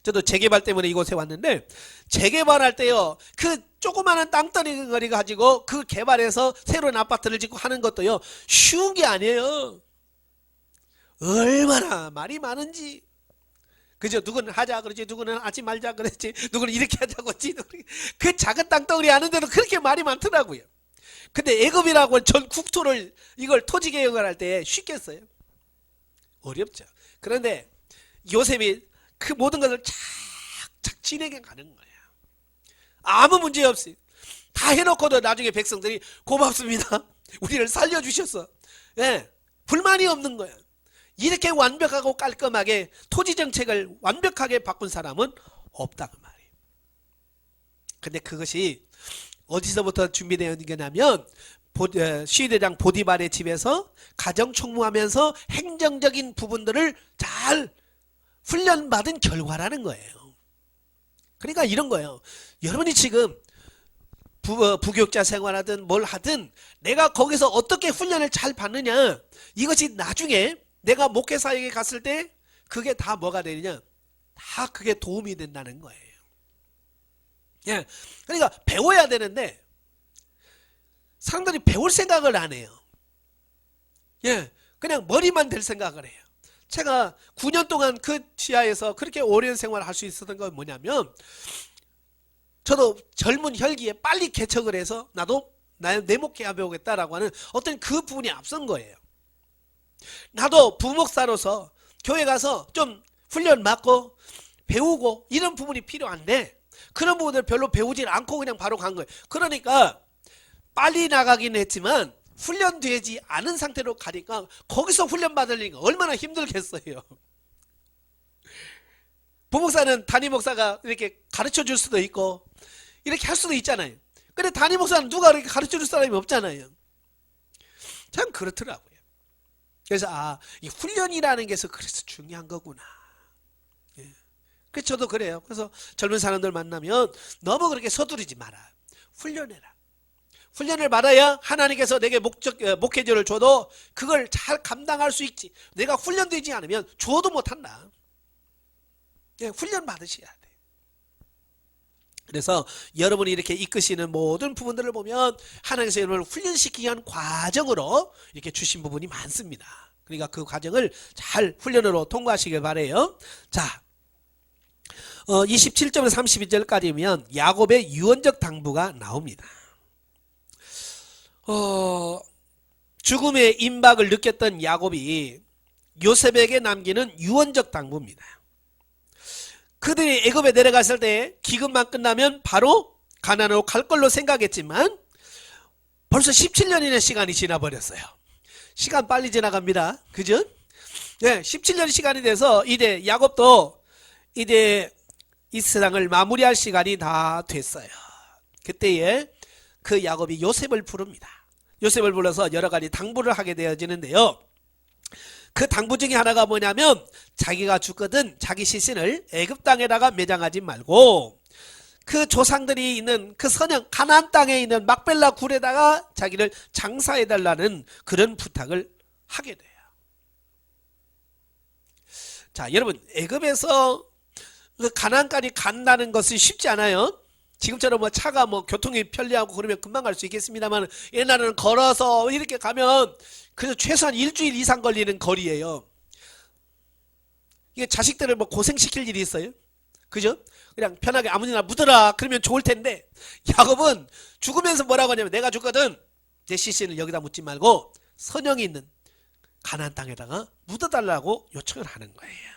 저도 재개발 때문에 이곳에 왔는데, 재개발할 때요, 그 조그마한 땅덩어리 가지고 그 개발해서 새로운 아파트를 짓고 하는 것도요, 쉬운 게 아니에요. 얼마나 말이 많은지. 그죠? 누구는 하자 그러지, 누구는 하지 말자 그랬지, 누구는 이렇게 하자고 했지. 그 작은 땅덩어리 하는데도 그렇게 말이 많더라고요. 근데 애굽이라고 전 국토를, 이걸 토지 개혁을 할 때 쉽겠어요? 어렵죠. 그런데 요셉이 그 모든 것을 착착 진행해 가는 거예요. 아무 문제 없이 다 해놓고도 나중에 백성들이 고맙습니다, 우리를 살려주셨어. 예, 불만이 없는 거예요. 이렇게 완벽하고 깔끔하게 토지 정책을 완벽하게 바꾼 사람은 없다고 말이에요. 근데 그것이 어디서부터 준비되어 있냐면, 시위대장 보디발의 집에서 가정 총무하면서 행정적인 부분들을 잘 훈련받은 결과라는 거예요. 그러니까 이런 거예요. 여러분이 지금 부교육자 생활하든 뭘 하든 내가 거기서 어떻게 훈련을 잘 받느냐, 이것이 나중에 내가 목회사역에 갔을 때 그게 다 뭐가 되느냐, 다 그게 도움이 된다는 거예요. 예, 그러니까 배워야 되는데 사람들이 배울 생각을 안 해요. 예, 그냥 머리만 될 생각을 해요. 제가 9년 동안 그 지하에서 그렇게 오랜 생활을 할 수 있었던 건 뭐냐면, 저도 젊은 혈기에 빨리 개척을 해서 나도 내 목회 배우겠다라고 하는 어떤 그 부분이 앞선 거예요. 나도 부목사로서 교회 가서 좀 훈련 받고 배우고 이런 부분이 필요한데, 그런 부분을 별로 배우질 않고 그냥 바로 간 거예요. 그러니까 빨리 나가긴 했지만 훈련되지 않은 상태로 가니까 거기서 훈련 받으려니까 얼마나 힘들겠어요. 부목사는 담임 목사가 이렇게 가르쳐 줄 수도 있고 이렇게 할 수도 있잖아요. 근데 담임 목사는 누가 이렇게 가르쳐 줄 사람이 없잖아요. 참 그렇더라고요. 그래서 이 훈련이라는 게 그래서 중요한 거구나. 예. 그래서 저도 그래요. 그래서 젊은 사람들 만나면 너무 그렇게 서두르지 마라. 훈련해라. 훈련을 받아야 하나님께서 내게 목회자를 줘도 그걸 잘 감당할 수 있지. 내가 훈련되지 않으면 줘도 못한다. 예, 훈련 받으셔야 돼. 그래서 여러분이 이렇게 이끄시는 모든 부분들을 보면 하나님께서 여러분을 훈련시키기 위한 과정으로 이렇게 주신 부분이 많습니다. 그러니까 그 과정을 잘 훈련으로 통과하시길 바라요. 자, 27절에서 32절까지면 야곱의 유언적 당부가 나옵니다. 죽음의 임박을 느꼈던 야곱이 요셉에게 남기는 유언적 당부입니다. 그들이 애굽에 내려갔을 때 기근만 끝나면 바로 가나안으로 갈 걸로 생각했지만 벌써 17년이나 시간이 지나버렸어요. 시간 빨리 지나갑니다. 그죠? 네, 17년 시간이 돼서 이제 야곱도 이제 이 세상을 마무리할 시간이 다 됐어요. 그때에 그 야곱이 요셉을 부릅니다. 요셉을 불러서 여러 가지 당부를 하게 되어지는데요. 그 당부 중에 하나가 뭐냐면, 자기가 죽거든 자기 시신을 애굽 땅에다가 매장하지 말고 그 조상들이 있는 그 선양 가나안 땅에 있는 막벨라 굴에다가 자기를 장사해달라는 그런 부탁을 하게 돼요. 자, 여러분, 애굽에서 그 가나안까지 간다는 것은 쉽지 않아요. 지금처럼 뭐 차가 뭐 교통이 편리하고 그러면 금방 갈 수 있겠습니다만, 옛날에는 걸어서 이렇게 가면 그래서 최소한 일주일 이상 걸리는 거리예요. 이게 자식들을 뭐 고생시킬 일이 있어요? 그죠? 그냥 편하게 아무데나 묻어라 그러면 좋을 텐데, 야곱은 죽으면서 뭐라고 하냐면, 내가 죽거든 내 시신을 여기다 묻지 말고 선영이 있는 가나안 땅에다가 묻어달라고 요청을 하는 거예요.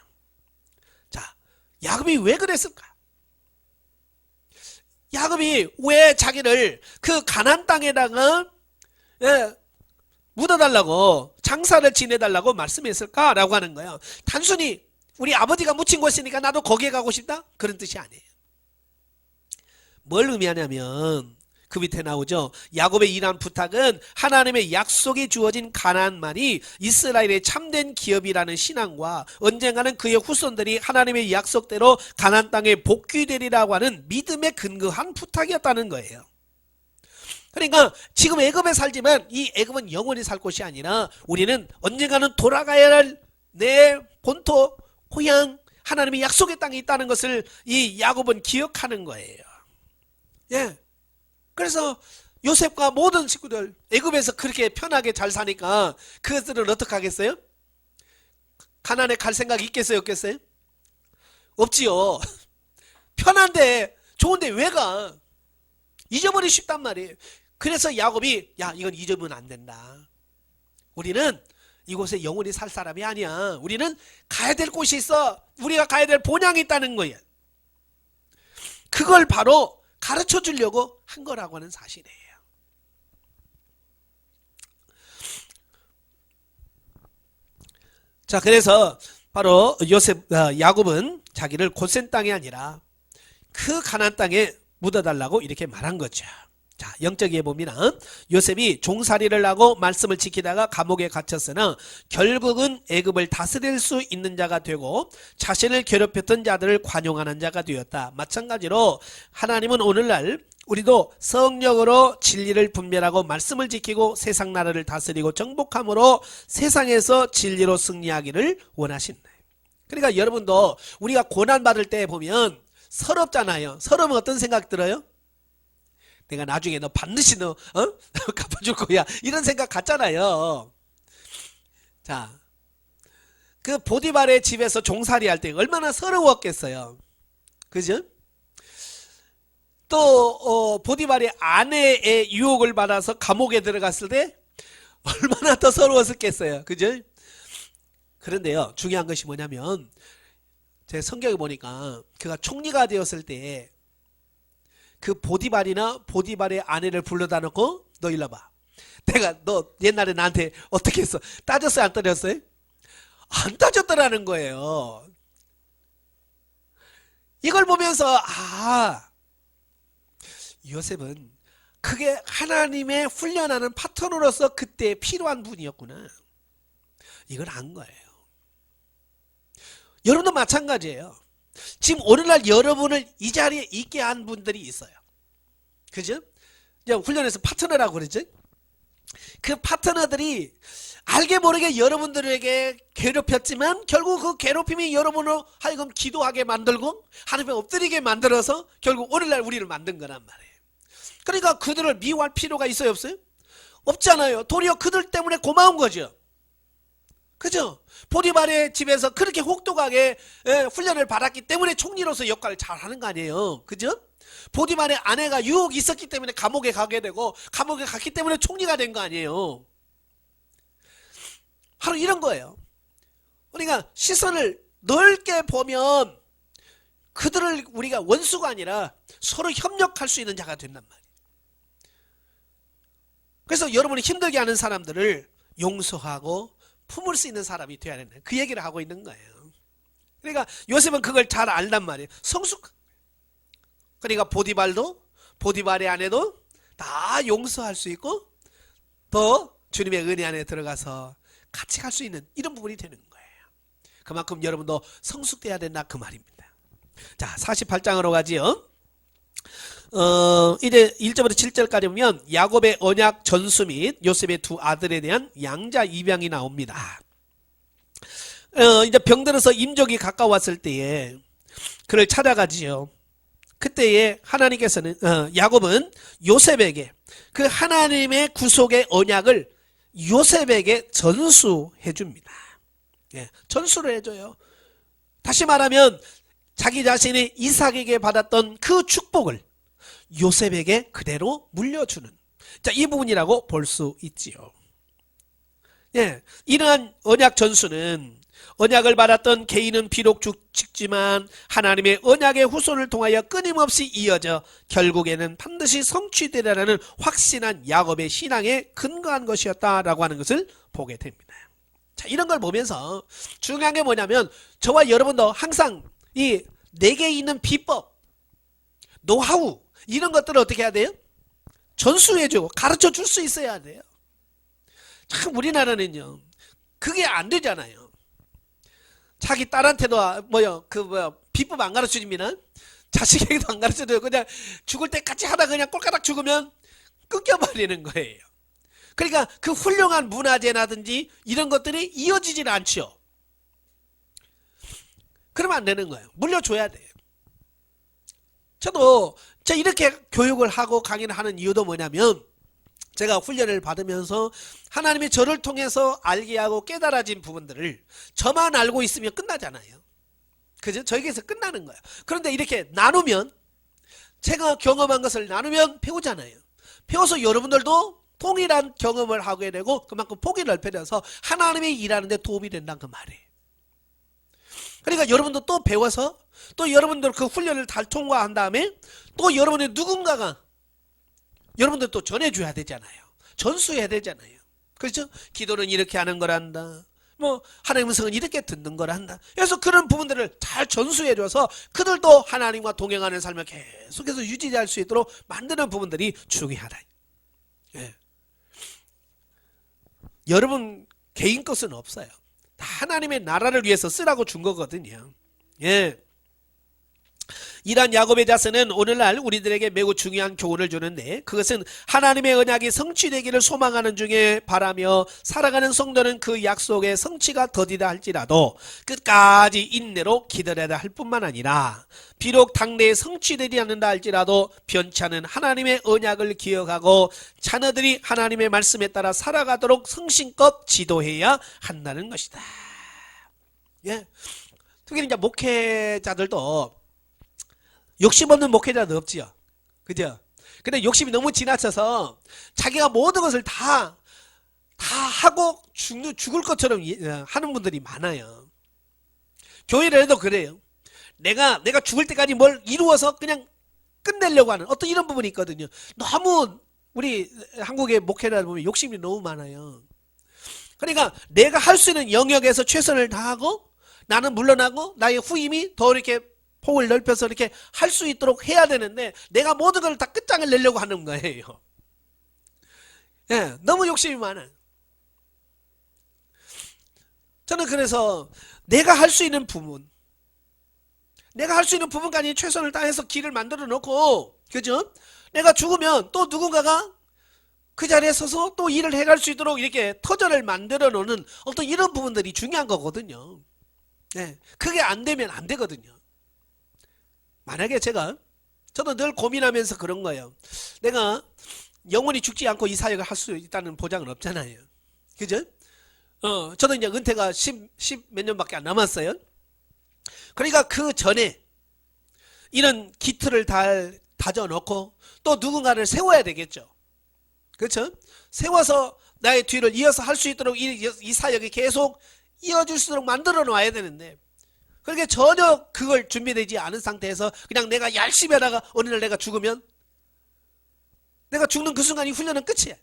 자, 야곱이 왜 그랬을까? 야곱이 왜 자기를 그 가나안 땅에다가 묻어달라고, 장사를 지내달라고 말씀했을까라고 하는 거예요. 단순히 우리 아버지가 묻힌 곳이니까 나도 거기에 가고 싶다? 그런 뜻이 아니에요. 뭘 의미하냐면 그 밑에 나오죠. 야곱의 이러한 부탁은 하나님의 약속이 주어진 가나안만이 이스라엘의 참된 기업이라는 신앙과 언젠가는 그의 후손들이 하나님의 약속대로 가나안 땅에 복귀되리라고 하는 믿음에 근거한 부탁이었다는 거예요. 그러니까 지금 애굽에 살지만 이 애굽은 영원히 살 곳이 아니라 우리는 언젠가는 돌아가야 할 내 본토, 고향, 하나님의 약속의 땅에 있다는 것을 이 야곱은 기억하는 거예요. 예. 그래서 요셉과 모든 식구들 애굽에서 그렇게 편하게 잘 사니까 그것들은 어떻게 하겠어요? 가나안에 갈 생각이 있겠어요, 없겠어요? 없지요. 편한데 좋은데 왜 가? 잊어버리고 싶단 말이에요. 그래서 야곱이 야, 이건 잊어버리면 안 된다. 우리는 이곳에 영원히 살 사람이 아니야. 우리는 가야 될 곳이 있어. 우리가 가야 될 본향이 있다는 거예요. 그걸 바로 가르쳐 주려고 한 거라고 하는 사실이에요. 자, 그래서 바로 야곱은 자기를 고센 땅이 아니라 그 가나안 땅에 묻어달라고 이렇게 말한 거죠. 자, 영적에 보면 요셉이 종살이를 하고 말씀을 지키다가 감옥에 갇혔으나 결국은 애굽을 다스릴 수 있는 자가 되고 자신을 괴롭혔던 자들을 관용하는 자가 되었다. 마찬가지로 하나님은 오늘날 우리도 성령으로 진리를 분별하고 말씀을 지키고 세상 나라를 다스리고 정복함으로 세상에서 진리로 승리하기를 원하신다. 그러니까 여러분도 우리가 고난받을 때 보면 서럽잖아요. 서러우면 어떤 생각 들어요? 내가 나중에 너 반드시 갚아줄 거야. 이런 생각 같잖아요. 자, 그 보디발의 집에서 종살이 할 때 얼마나 서러웠겠어요. 그죠? 또 보디발의 아내의 유혹을 받아서 감옥에 들어갔을 때 얼마나 더 서러웠겠어요. 그죠? 그런데요, 중요한 것이 뭐냐면 제 성경에 보니까 그가 총리가 되었을 때 그 보디발이나 보디발의 아내를 불러다 놓고 너 일로 와봐. 너 옛날에 나한테 어떻게 했어? 따졌어요? 안 따졌어요? 안 따졌더라는 거예요. 이걸 보면서 요셉은 그게 하나님의 훈련하는 파트너로서 그때 필요한 분이었구나. 이걸 안 거예요. 여러분도 마찬가지예요. 지금 오늘날 여러분을 이 자리에 있게 한 분들이 있어요. 그죠? 훈련에서 파트너라고 그러죠? 그 파트너들이 알게 모르게 여러분들에게 괴롭혔지만 결국 그 괴롭힘이 여러분을 하여금 기도하게 만들고 하나님에 엎드리게 만들어서 결국 오늘날 우리를 만든 거란 말이에요. 그러니까 그들을 미워할 필요가 있어요, 없어요? 없잖아요. 도리어 그들 때문에 고마운 거죠. 그죠? 보디발의 집에서 그렇게 혹독하게 훈련을 받았기 때문에 총리로서 역할을 잘 하는 거 아니에요. 그죠? 보디발의 아내가 유혹이 있었기 때문에 감옥에 가게 되고 감옥에 갔기 때문에 총리가 된 거 아니에요. 바로 이런 거예요. 그러니까 시선을 넓게 보면 그들을 우리가 원수가 아니라 서로 협력할 수 있는 자가 된단 말이에요. 그래서 여러분이 힘들게 하는 사람들을 용서하고 품을 수 있는 사람이 되어야 되는 그 얘기를 하고 있는 거예요. 그러니까 요셉은 그걸 잘 알단 말이에요. 성숙. 그러니까 보디발의 아내도 다 용서할 수 있고 더 주님의 은혜 안에 들어가서 같이 갈 수 있는 이런 부분이 되는 거예요. 그만큼 여러분도 성숙돼야 된다 그 말입니다. 자, 48장으로 가지요. 이제 1절부터 7절까지 보면 야곱의 언약 전수 및 요셉의 두 아들에 대한 양자 입양이 나옵니다. 이제 병들어서 임종이 가까웠을 때에 그를 찾아가지요. 그때에 하나님께서는 야곱은 요셉에게 그 하나님의 구속의 언약을 요셉에게 전수해 줍니다. 예, 전수를 해줘요. 다시 말하면 자기 자신이 이삭에게 받았던 그 축복을 요셉에게 그대로 물려주는, 자, 이 부분이라고 볼 수 있지요. 예, 이러한 언약 전수는 언약을 받았던 개인은 비록 죽지만 하나님의 언약의 후손을 통하여 끊임없이 이어져 결국에는 반드시 성취되리라는 확신한 야곱의 신앙에 근거한 것이었다라고 하는 것을 보게 됩니다. 자, 이런 걸 보면서 중요한 게 뭐냐면 저와 여러분도 항상 이 내게 있는 비법, 노하우 이런 것들을 어떻게 해야 돼요? 전수해주고 가르쳐 줄 수 있어야 돼요. 참 우리나라는요 그게 안 되잖아요. 자기 딸한테도 비법 안 가르쳐주면 자식에게도 안 가르쳐줘요. 그냥 죽을 때까지 하다 그냥 꼴까닥 죽으면 끊겨버리는 거예요. 그러니까 그 훌륭한 문화재라든지 이런 것들이 이어지질 않죠. 그러면 안 되는 거예요. 물려줘야 돼요. 저도 이렇게 교육을 하고 강의를 하는 이유도 뭐냐면 제가 훈련을 받으면서 하나님이 저를 통해서 알게 하고 깨달아진 부분들을 저만 알고 있으면 끝나잖아요. 그죠? 저에게서 끝나는 거예요. 그런데 이렇게 나누면 제가 경험한 것을 나누면 배우잖아요. 배워서 여러분들도 동일한 경험을 하게 되고 그만큼 폭이 넓혀져서 하나님이 일하는 데 도움이 된다는 그 말이에요. 그러니까 여러분도 또 배워서 또 여러분들 그 훈련을 다 통과한 다음에 또 여러분의 누군가가 여러분들 또 전해줘야 되잖아요. 전수해야 되잖아요. 그렇죠? 기도는 이렇게 하는 거란다. 하나님의 음성은 이렇게 듣는 거란다. 그래서 그런 부분들을 잘 전수해줘서 그들도 하나님과 동행하는 삶을 계속해서 유지할 수 있도록 만드는 부분들이 중요하다. 예. 여러분 개인 것은 없어요. 다 하나님의 나라를 위해서 쓰라고 준 거거든요. 예. 이러한 야곱의 자세는 오늘날 우리들에게 매우 중요한 교훈을 주는데 그것은 하나님의 언약이 성취되기를 소망하는 중에 바라며 살아가는 성도는 그 약속의 성취가 더디다 할지라도 끝까지 인내로 기다려야 할 뿐만 아니라 비록 당대에 성취되지 않는다 할지라도 변치 않은 하나님의 언약을 기억하고 자녀들이 하나님의 말씀에 따라 살아가도록 성심껏 지도해야 한다는 것이다. 예. 특히 이제 목회자들도 욕심 없는 목회자도 없지요. 그죠? 근데 욕심이 너무 지나쳐서 자기가 모든 것을 다 하고 죽을 것처럼 하는 분들이 많아요. 교회를 해도 그래요. 내가 죽을 때까지 뭘 이루어서 그냥 끝내려고 하는 어떤 이런 부분이 있거든요. 너무 우리 한국의 목회자 보면 욕심이 너무 많아요. 그러니까 내가 할 수 있는 영역에서 최선을 다하고 나는 물러나고 나의 후임이 더 이렇게 폭을 넓혀서 이렇게 할 수 있도록 해야 되는데 내가 모든 걸 다 끝장을 내려고 하는 거예요. 예, 너무 욕심이 많아요. 저는 그래서 내가 할 수 있는 부분까지 최선을 다해서 길을 만들어 놓고, 그죠? 내가 죽으면 또 누군가가 그 자리에 서서 또 일을 해갈 수 있도록 이렇게 터전을 만들어 놓는 어떤 이런 부분들이 중요한 거거든요. 예, 그게 안 되면 안 되거든요. 만약에 저도 늘 고민하면서 그런 거예요. 내가 영원히 죽지 않고 이 사역을 할 수 있다는 보장은 없잖아요. 그죠? 저도 이제 은퇴가 10 몇 년밖에 안 남았어요. 그러니까 그 전에 이런 기틀을 다져놓고 또 누군가를 세워야 되겠죠. 그렇죠? 세워서 나의 뒤를 이어서 할 수 있도록 이 사역이 계속 이어질 수 있도록 만들어 놔야 되는데 그렇게 전혀 그걸 준비되지 않은 상태에서 그냥 내가 열심히 하다가 어느 날 내가 죽으면 내가 죽는 그 순간 이 훈련은 끝이야.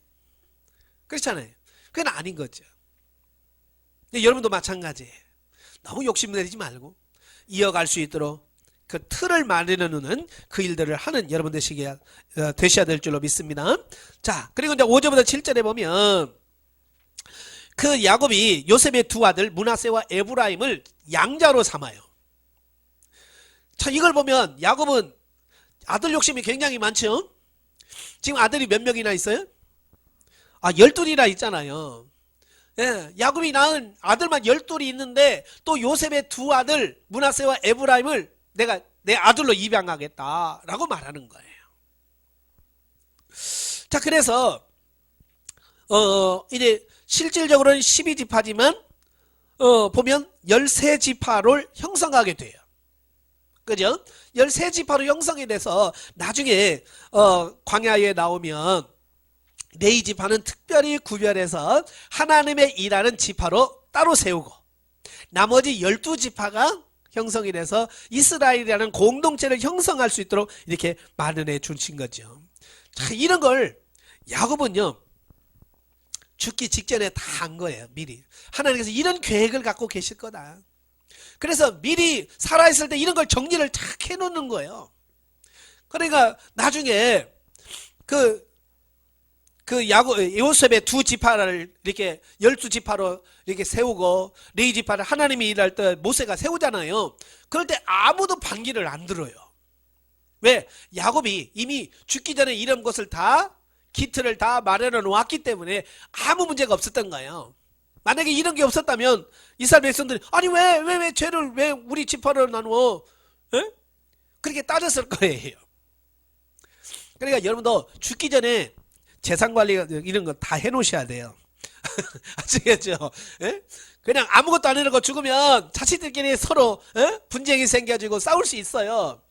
그렇잖아요. 그건 아닌 거죠. 근데 여러분도 마찬가지예요. 너무 욕심내지 말고 이어갈 수 있도록 그 틀을 만들어 놓는 그 일들을 하는 여러분 되셔야 될 줄로 믿습니다. 자, 그리고 이제 5절부터 7절에 보면 그 야곱이 요셉의 두 아들 므낫세와 에브라임을 양자로 삼아요. 자, 이걸 보면 야곱은 아들 욕심이 굉장히 많죠. 지금 아들이 몇 명이나 있어요? 12이나 있잖아요. 예, 야곱이 낳은 아들만 12이 있는데 또 요셉의 두 아들 므낫세와 에브라임을 내가 내 아들로 입양하겠다라고 말하는 거예요. 자, 그래서 이제 실질적으로는 12지파지만 보면 13지파를 형성하게 돼요. 그죠? 13지파로 형성이 돼서 나중에 광야에 나오면 레위 지파는 특별히 구별해서 하나님의 일하는 지파로 따로 세우고 나머지 12지파가 형성이 돼서 이스라엘이라는 공동체를 형성할 수 있도록 이렇게 마련해 주신 거죠. 자, 이런 걸 야곱은요 죽기 직전에 다 한 거예요. 미리 하나님께서 이런 계획을 갖고 계실 거다. 그래서 미리 살아있을 때 이런 걸 정리를 탁 해놓는 거예요. 그러니까 나중에 요셉의 두 지파를 이렇게 12지파로 이렇게 세우고 레위 지파를 하나님이 일할 때 모세가 세우잖아요. 그럴 때 아무도 반기를 안 들어요. 왜? 야곱이 이미 죽기 전에 이런 것을 다 기틀을 다 마련해 놓았기 때문에 아무 문제가 없었던 거예요. 만약에 이런 게 없었다면 이스라엘 백성들이 아니 왜 죄를 왜 우리 지파로 나누어? 에? 그렇게 따졌을 거예요. 그러니까 여러분도 죽기 전에 재산 관리 이런 거 다 해놓으셔야 돼요. 아시겠죠? 에? 그냥 아무것도 안 해놓고 죽으면 자식들끼리 서로 분쟁이 생겨지고 싸울 수 있어요.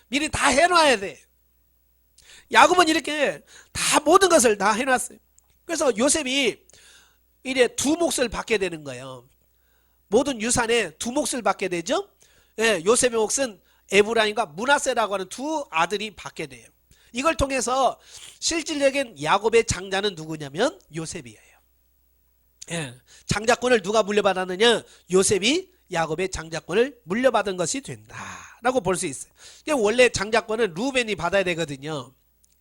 미리 다 해놔야 돼. 야곱은 이렇게 다 모든 것을 다 해놨어요. 그래서 요셉이 이제 두 몫을 받게 되는 거예요. 모든 유산에 두 몫을 받게 되죠. 예, 요셉의 몫은 에브라임과 므낫세라고 하는 두 아들이 받게 돼요. 이걸 통해서 실질적인 야곱의 장자는 누구냐면 요셉이에요. 예, 장자권을 누가 물려받았느냐? 요셉이 야곱의 장자권을 물려받은 것이 된다라고 볼 수 있어요. 원래 장자권은 루벤이 받아야 되거든요.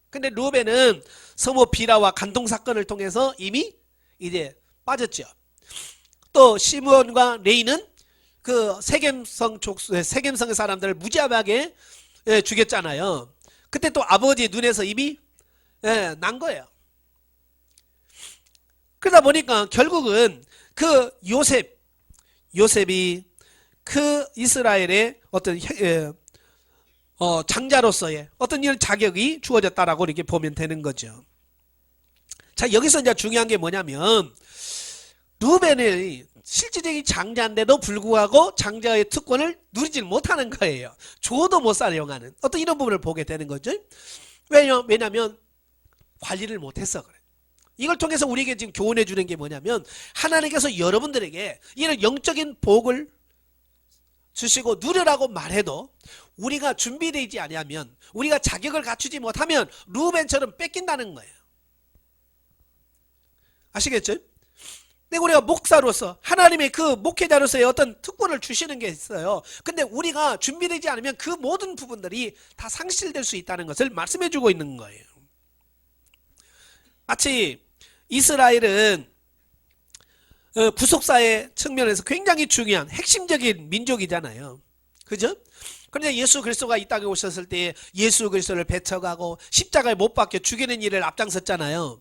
근데 루벤은 성모 비라와 간통 사건을 통해서 이미 이제 빠졌죠. 또 시므온과 레이는 그 세겜성의 사람들을 무지하게 죽였잖아요. 그때 또 아버지의 눈에서 이미 난 거예요. 그러다 보니까 결국은 그 요셉이 그 이스라엘의 어떤 장자로서의 어떤 이런 자격이 주어졌다라고 이렇게 보면 되는 거죠. 자, 여기서 이제 중요한 게 뭐냐면 루벤이 실질적인 장자인데도 불구하고 장자의 특권을 누리지 못하는 거예요. 줘도 못 사용하는 어떤 이런 부분을 보게 되는 거죠. 왜냐하면 관리를 못해서 그래. 이걸 통해서 우리에게 지금 교훈해 주는 게 뭐냐면 하나님께서 여러분들에게 이런 영적인 복을 주시고 누려라고 말해도 우리가 준비되지 아니하면 우리가 자격을 갖추지 못하면 루벤처럼 뺏긴다는 거예요. 아시겠죠? 근데 우리가 목사로서 하나님의 그 목회자로서의 어떤 특권을 주시는 게 있어요. 근데 우리가 준비되지 않으면 그 모든 부분들이 다 상실될 수 있다는 것을 말씀해 주고 있는 거예요. 마치 이스라엘은 부속사의 측면에서 굉장히 중요한 핵심적인 민족이잖아요. 그죠? 그런데 예수 그리스도가 이 땅에 오셨을 때 예수 그리스도를 배척하고 십자가에 못 박혀 죽이는 일을 앞장섰잖아요.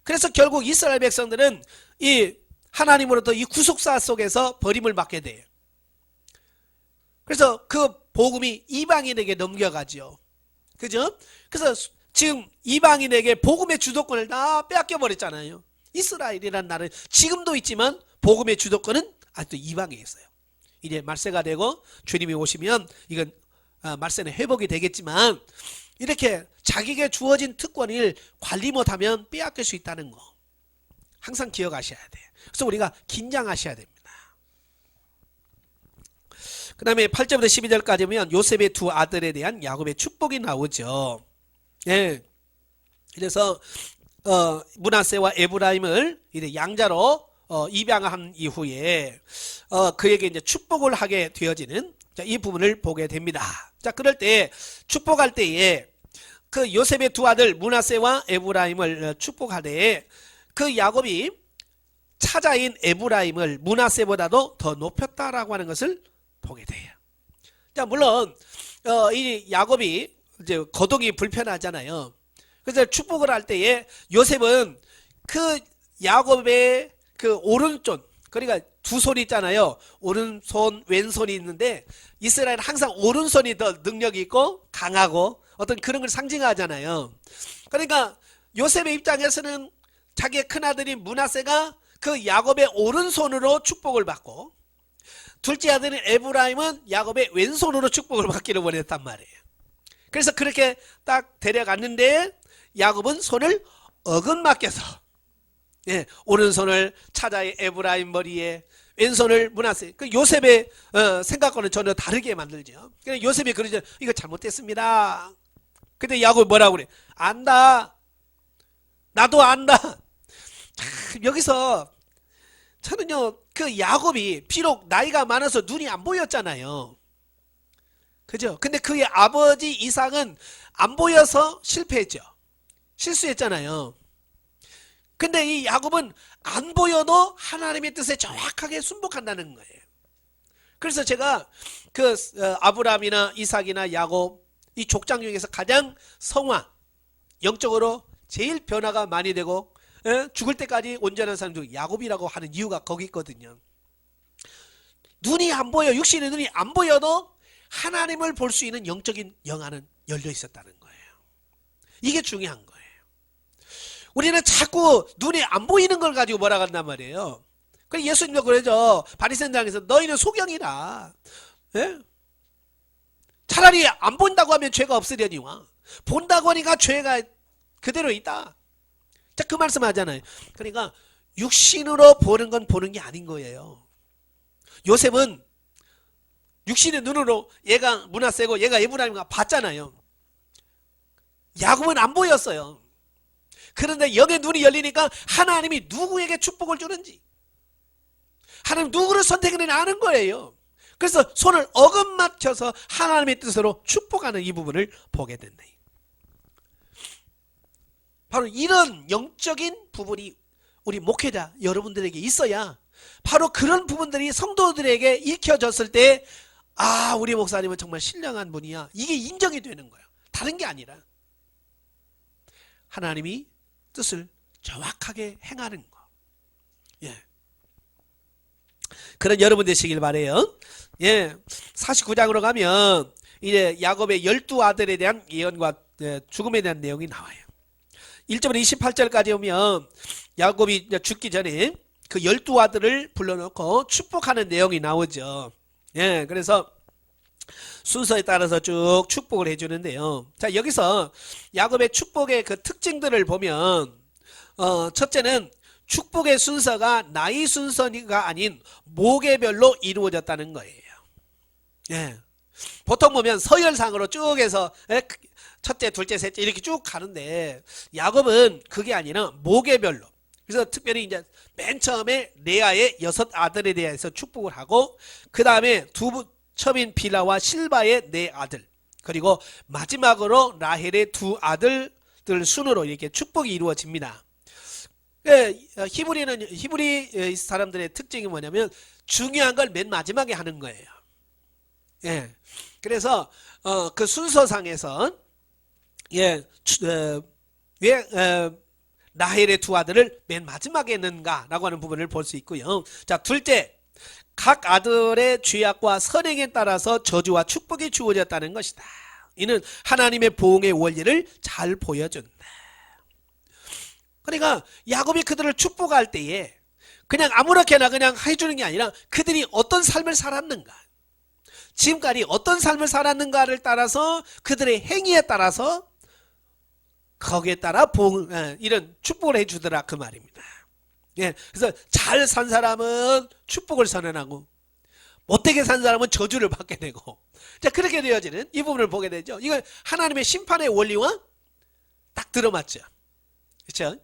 그래서 결국 이스라엘 백성들은 이 하나님으로부터 이 구속사 속에서 버림을 받게 돼요. 그래서 그 복음이 이방인에게 넘겨가죠. 그죠? 그래서 지금 이방인에게 복음의 주도권을 다 빼앗겨 버렸잖아요. 이스라엘이라는 나라는 지금도 있지만 복음의 주도권은 아직도 이방에 있어요. 이제 말세가 되고 주님이 오시면 이건 말세는 회복이 되겠지만 이렇게 자기에게 주어진 특권을 관리 못하면 빼앗길 수 있다는 거 항상 기억하셔야 돼요. 그래서 우리가 긴장하셔야 됩니다. 그 다음에 8절부터 12절까지 보면 요셉의 두 아들에 대한 야곱의 축복이 나오죠. 예. 그래서 므낫세와 에브라임을 이제 양자로 입양한 이후에 그에게 이제 축복을 하게 되어지는 이 부분을 보게 됩니다. 자, 그럴 때 축복할 때에 그 요셉의 두 아들 므낫세와 에브라임을 축복하되 그 야곱이 차자인 에브라임을 므낫세보다도 더 높였다라고 하는 것을 보게 돼요. 자, 물론 이 야곱이 이제 거동이 불편하잖아요. 그래서 축복을 할 때에 요셉은 그 야곱의 그 오른손, 그러니까 두 손이 있잖아요. 오른손, 왼손이 있는데 이스라엘은 항상 오른손이 더 능력이 있고 강하고 어떤 그런 걸 상징하잖아요. 그러니까 요셉의 입장에서는 자기의 큰아들인 므낫세가 그 야곱의 오른손으로 축복을 받고 둘째 아들인 에브라임은 야곱의 왼손으로 축복을 받기를 원했단 말이에요. 그래서 그렇게 딱 데려갔는데 야곱은 손을 어긋맞게서 오른손을 차자의 에브라임 머리에 왼손을 므낫세. 그 요셉의 생각과는 전혀 다르게 만들죠. 요셉이 그러죠. 이거 잘못됐습니다. 근데 야곱이 뭐라고 그래? 안다. 나도 안다. 여기서 저는요, 그 야곱이 비록 나이가 많아서 눈이 안 보였잖아요. 그죠? 근데 그의 아버지 이삭은 안 보여서 실패했죠. 실수했잖아요. 근데 이 야곱은 안 보여도 하나님의 뜻에 정확하게 순복한다는 거예요. 그래서 제가 그 아브라함이나 이삭이나 야곱 이 족장 중에서 가장 성화, 영적으로 제일 변화가 많이 되고 죽을 때까지 온전한 사람 중 야곱이라고 하는 이유가 거기 있거든요. 눈이 안 보여, 육신의 눈이 안 보여도 하나님을 볼 수 있는 영적인 영안은 열려 있었다는 거예요. 이게 중요한 거예요. 우리는 자꾸 눈이 안 보이는 걸 가지고 뭐라 한단 말이에요. 그래서 예수님도 그러죠. 바리새인당에서 너희는 소경이라. 차라리 안 본다고 하면 죄가 없으려니와 본다고 하니까 죄가 그대로 있다. 자, 그 말씀 하잖아요. 그러니까 육신으로 보는 건 보는 게 아닌 거예요. 요셉은 육신의 눈으로 얘가 므낫세고 얘가 에브라임과 봤잖아요. 야곱은 안 보였어요. 그런데 영의 눈이 열리니까 하나님이 누구에게 축복을 주는지, 하나님 누구를 선택하는지 아는 거예요. 그래서 손을 어긋맞춰서 하나님의 뜻으로 축복하는 이 부분을 보게 된다. 바로 이런 영적인 부분이 우리 목회자 여러분들에게 있어야 바로 그런 부분들이 성도들에게 읽혀졌을 때 아, 우리 목사님은 정말 신령한 분이야, 이게 인정이 되는 거예요. 다른 게 아니라 하나님이 뜻을 정확하게 행하는 거. 그런 여러분 되시길 바래요. 49장으로 가면 이제 야곱의 12아들에 대한 예언과 죽음에 대한 내용이 나와요. 1절부터 28절까지 오면 야곱이 죽기 전에 그 12아들을 불러놓고 축복하는 내용이 나오죠. 그래서 순서에 따라서 쭉 축복을 해주는데요. 자, 여기서 야곱의 축복의 그 특징들을 보면 첫째는 축복의 순서가 나이 순서가 아닌 모계별로 이루어졌다는 거예요. 보통 보면 서열상으로 쭉 해서 첫째, 둘째, 셋째 이렇게 쭉 가는데 야곱은 그게 아니라 모계별로. 그래서 특별히 이제 맨 처음에 레아의 6아들에 대해서 축복을 하고, 그 다음에 두 첩인 빌하와 실바의 4아들, 그리고 마지막으로 라헬의 2아들들 순으로 이렇게 축복이 이루어집니다. 히브리 사람들의 특징이 뭐냐면 중요한 걸 맨 마지막에 하는 거예요. 그래서 그 순서상에서 왜 라헬의 2아들을 맨 마지막에 했는가라고 하는 부분을 볼 수 있고요. 자, 둘째, 각 아들의 죄악과 선행에 따라서 저주와 축복이 주어졌다는 것이다. 이는 하나님의 보응의 원리를 잘 보여준다. 그러니까 야곱이 그들을 축복할 때에 그냥 아무렇게나 그냥 해주는 게 아니라 그들이 어떤 삶을 살았는가, 지금까지 어떤 삶을 살았는가를 따라서 그들의 행위에 따라서 거기에 따라 이런 축복을 해주더라, 그 말입니다. 그래서 잘 산 사람은 축복을 선언하고 못되게 산 사람은 저주를 받게 되고, 자, 그렇게 되어지는 이 부분을 보게 되죠. 이건 하나님의 심판의 원리와 딱 들어맞죠. 그렇죠?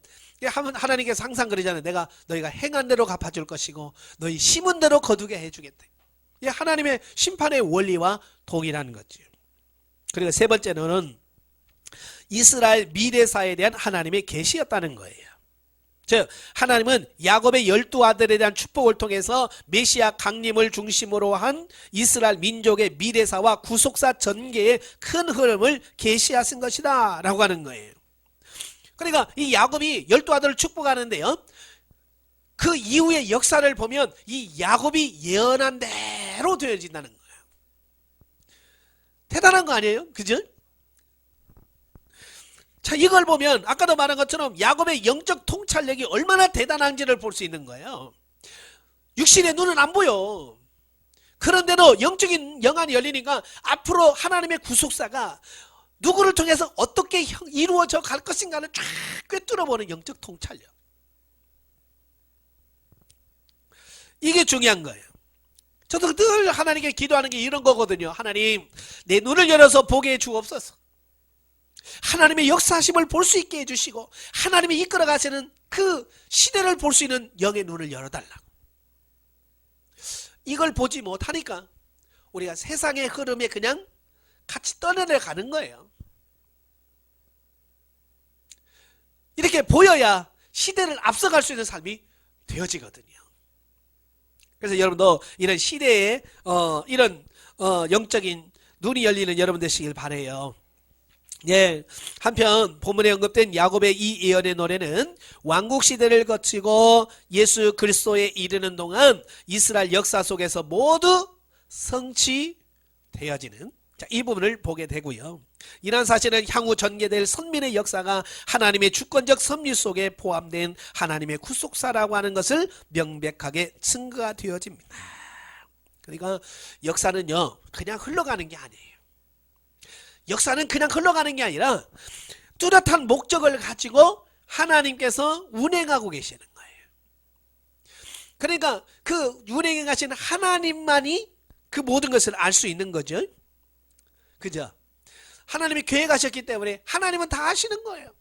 하나님께서 항상 그러잖아요. 내가 너희가 행한 대로 갚아줄 것이고 너희 심은 대로 거두게 해주겠다. 이게 하나님의 심판의 원리와 동일한 거죠. 그리고 세 번째는 이스라엘 미래사에 대한 하나님의 계시였다는 거예요. 즉 하나님은 야곱의 12아들에 대한 축복을 통해서 메시아 강림을 중심으로 한 이스라엘 민족의 미래사와 구속사 전개의 큰 흐름을 계시하신 것이다 라고 하는 거예요. 그러니까 이 야곱이 12아들을 축복하는데요, 그 이후의 역사를 보면 이 야곱이 예언한 대로 되어진다는 거예요. 대단한 거 아니에요? 그죠? 자, 이걸 보면 아까도 말한 것처럼 야곱의 영적 통찰력이 얼마나 대단한지를 볼 수 있는 거예요. 육신의 눈은 안 보여. 그런데도 영적인 영안이 열리니까 앞으로 하나님의 구속사가 누구를 통해서 어떻게 이루어져 갈 것인가를 쫙 꿰뚫어보는 영적 통찰력. 이게 중요한 거예요. 저도 늘 하나님께 기도하는 게 이런 거거든요. 하나님, 내 눈을 열어서 보게 해 주옵소서. 하나님의 역사하심을 볼 수 있게 해주시고 하나님이 이끌어 가시는 그 시대를 볼 수 있는 영의 눈을 열어달라고. 이걸 보지 못하니까 우리가 세상의 흐름에 그냥 같이 떠내려가는 거예요. 이렇게 보여야 시대를 앞서갈 수 있는 삶이 되어지거든요. 그래서 여러분도 이런 시대에 이런 영적인 눈이 열리는 여러분 되시길 바라요. 예, 한편 본문에 언급된 야곱의 이 예언의 노래는 왕국 시대를 거치고 예수 그리스도에 이르는 동안 이스라엘 역사 속에서 모두 성취되어지는, 자, 이 부분을 보게 되고요. 이러한 사실은 향후 전개될 선민의 역사가 하나님의 주권적 섭리 속에 포함된 하나님의 구속사라고 하는 것을 명백하게 증거가 되어집니다. 그러니까 역사는요, 그냥 흘러가는 게 아니에요. 역사는 그냥 흘러가는 게 아니라 뚜렷한 목적을 가지고 하나님께서 운행하고 계시는 거예요. 그러니까 그 운행해 가시는 하나님만이 그 모든 것을 알 수 있는 거죠. 그죠? 하나님이 계획하셨기 때문에 하나님은 다 아시는 거예요.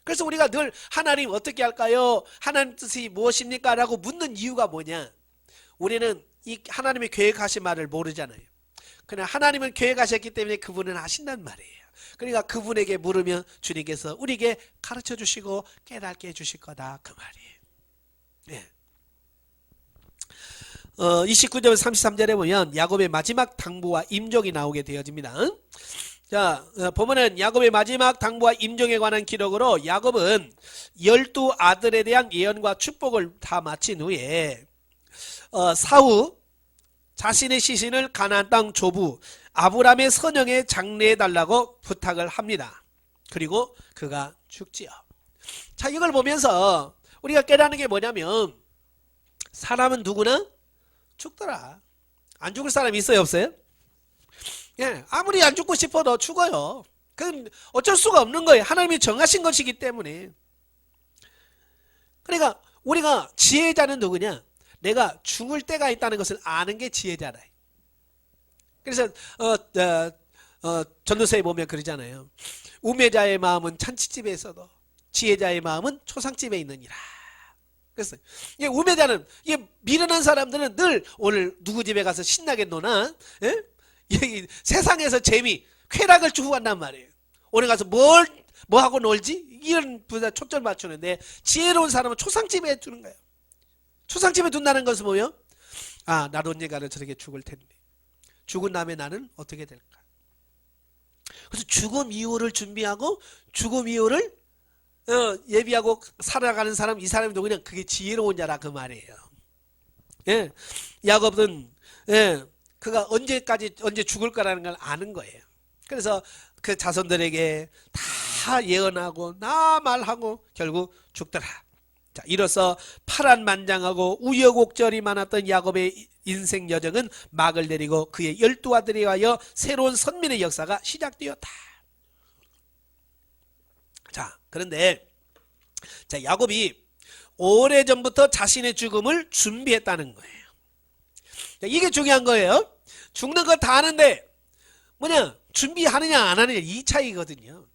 그래서 우리가 늘 하나님 어떻게 할까요? 하나님 뜻이 무엇입니까? 라고 묻는 이유가 뭐냐? 우리는 이 하나님의 계획하신 말을 모르잖아요. 그냥 하나님은 계획하셨기 때문에 그분은 아신단 말이에요. 그러니까 그분에게 물으면 주님께서 우리에게 가르쳐 주시고 깨닫게 해주실 거다, 그 말이에요. 네. 29절 33절에 보면 야곱의 마지막 당부와 임종이 나오게 되어집니다. 자, 보면은 야곱의 마지막 당부와 임종에 관한 기록으로 야곱은 12 아들에 대한 예언과 축복을 다 마친 후에 사후 자신의 시신을 가나안 땅 조부 아브람의 선영에 장례해달라고 부탁을 합니다. 그리고 그가 죽지요. 자, 이걸 보면서 우리가 깨닫는 게 뭐냐면 사람은 누구나 죽더라. 안 죽을 사람이 있어요, 없어요? 예, 아무리 안 죽고 싶어도 죽어요. 그건 어쩔 수가 없는 거예요. 하나님이 정하신 것이기 때문에. 그러니까 우리가 지혜자는 누구냐? 내가 죽을 때가 있다는 것을 아는 게 지혜잖아요. 그래서 전도서에 보면 그러잖아요. 우매자의 마음은 찬치집에 있어도 지혜자의 마음은 초상집에 있느니라. 그래서 이게 우매자는, 이게 미련한 사람들은 늘 오늘 누구 집에 가서 신나게 노나, 예? 세상에서 재미, 쾌락을 추구한단 말이에요. 오늘 가서 뭐 하고 놀지? 이런 분야 초점 맞추는데 지혜로운 사람은 초상집에 두는 거예요. 초상집에 둔다는 것은 뭐예요? 아, 나도 언젠가는 저렇게 죽을 텐데 죽은 다음에 나는 어떻게 될까? 그래서 죽음 이후를 준비하고 죽음 이후를 예비하고 살아가는 사람, 이 사람이 누구냐? 그게 지혜로운 자라, 그 말이에요. 예, 야곱은 그가 언제 죽을 거라는 걸 아는 거예요. 그래서 그 자손들에게 다 예언하고 나 말하고 결국 죽더라. 자, 이로써 파란만장하고 우여곡절이 많았던 야곱의 인생 여정은 막을 내리고 그의 12아들에 하여 새로운 선민의 역사가 시작되었다. 자, 그런데 자, 야곱이 오래전부터 자신의 죽음을 준비했다는 거예요. 자, 이게 중요한 거예요. 죽는 거 다 아는데 뭐냐? 준비하느냐 안 하느냐, 이 차이거든요.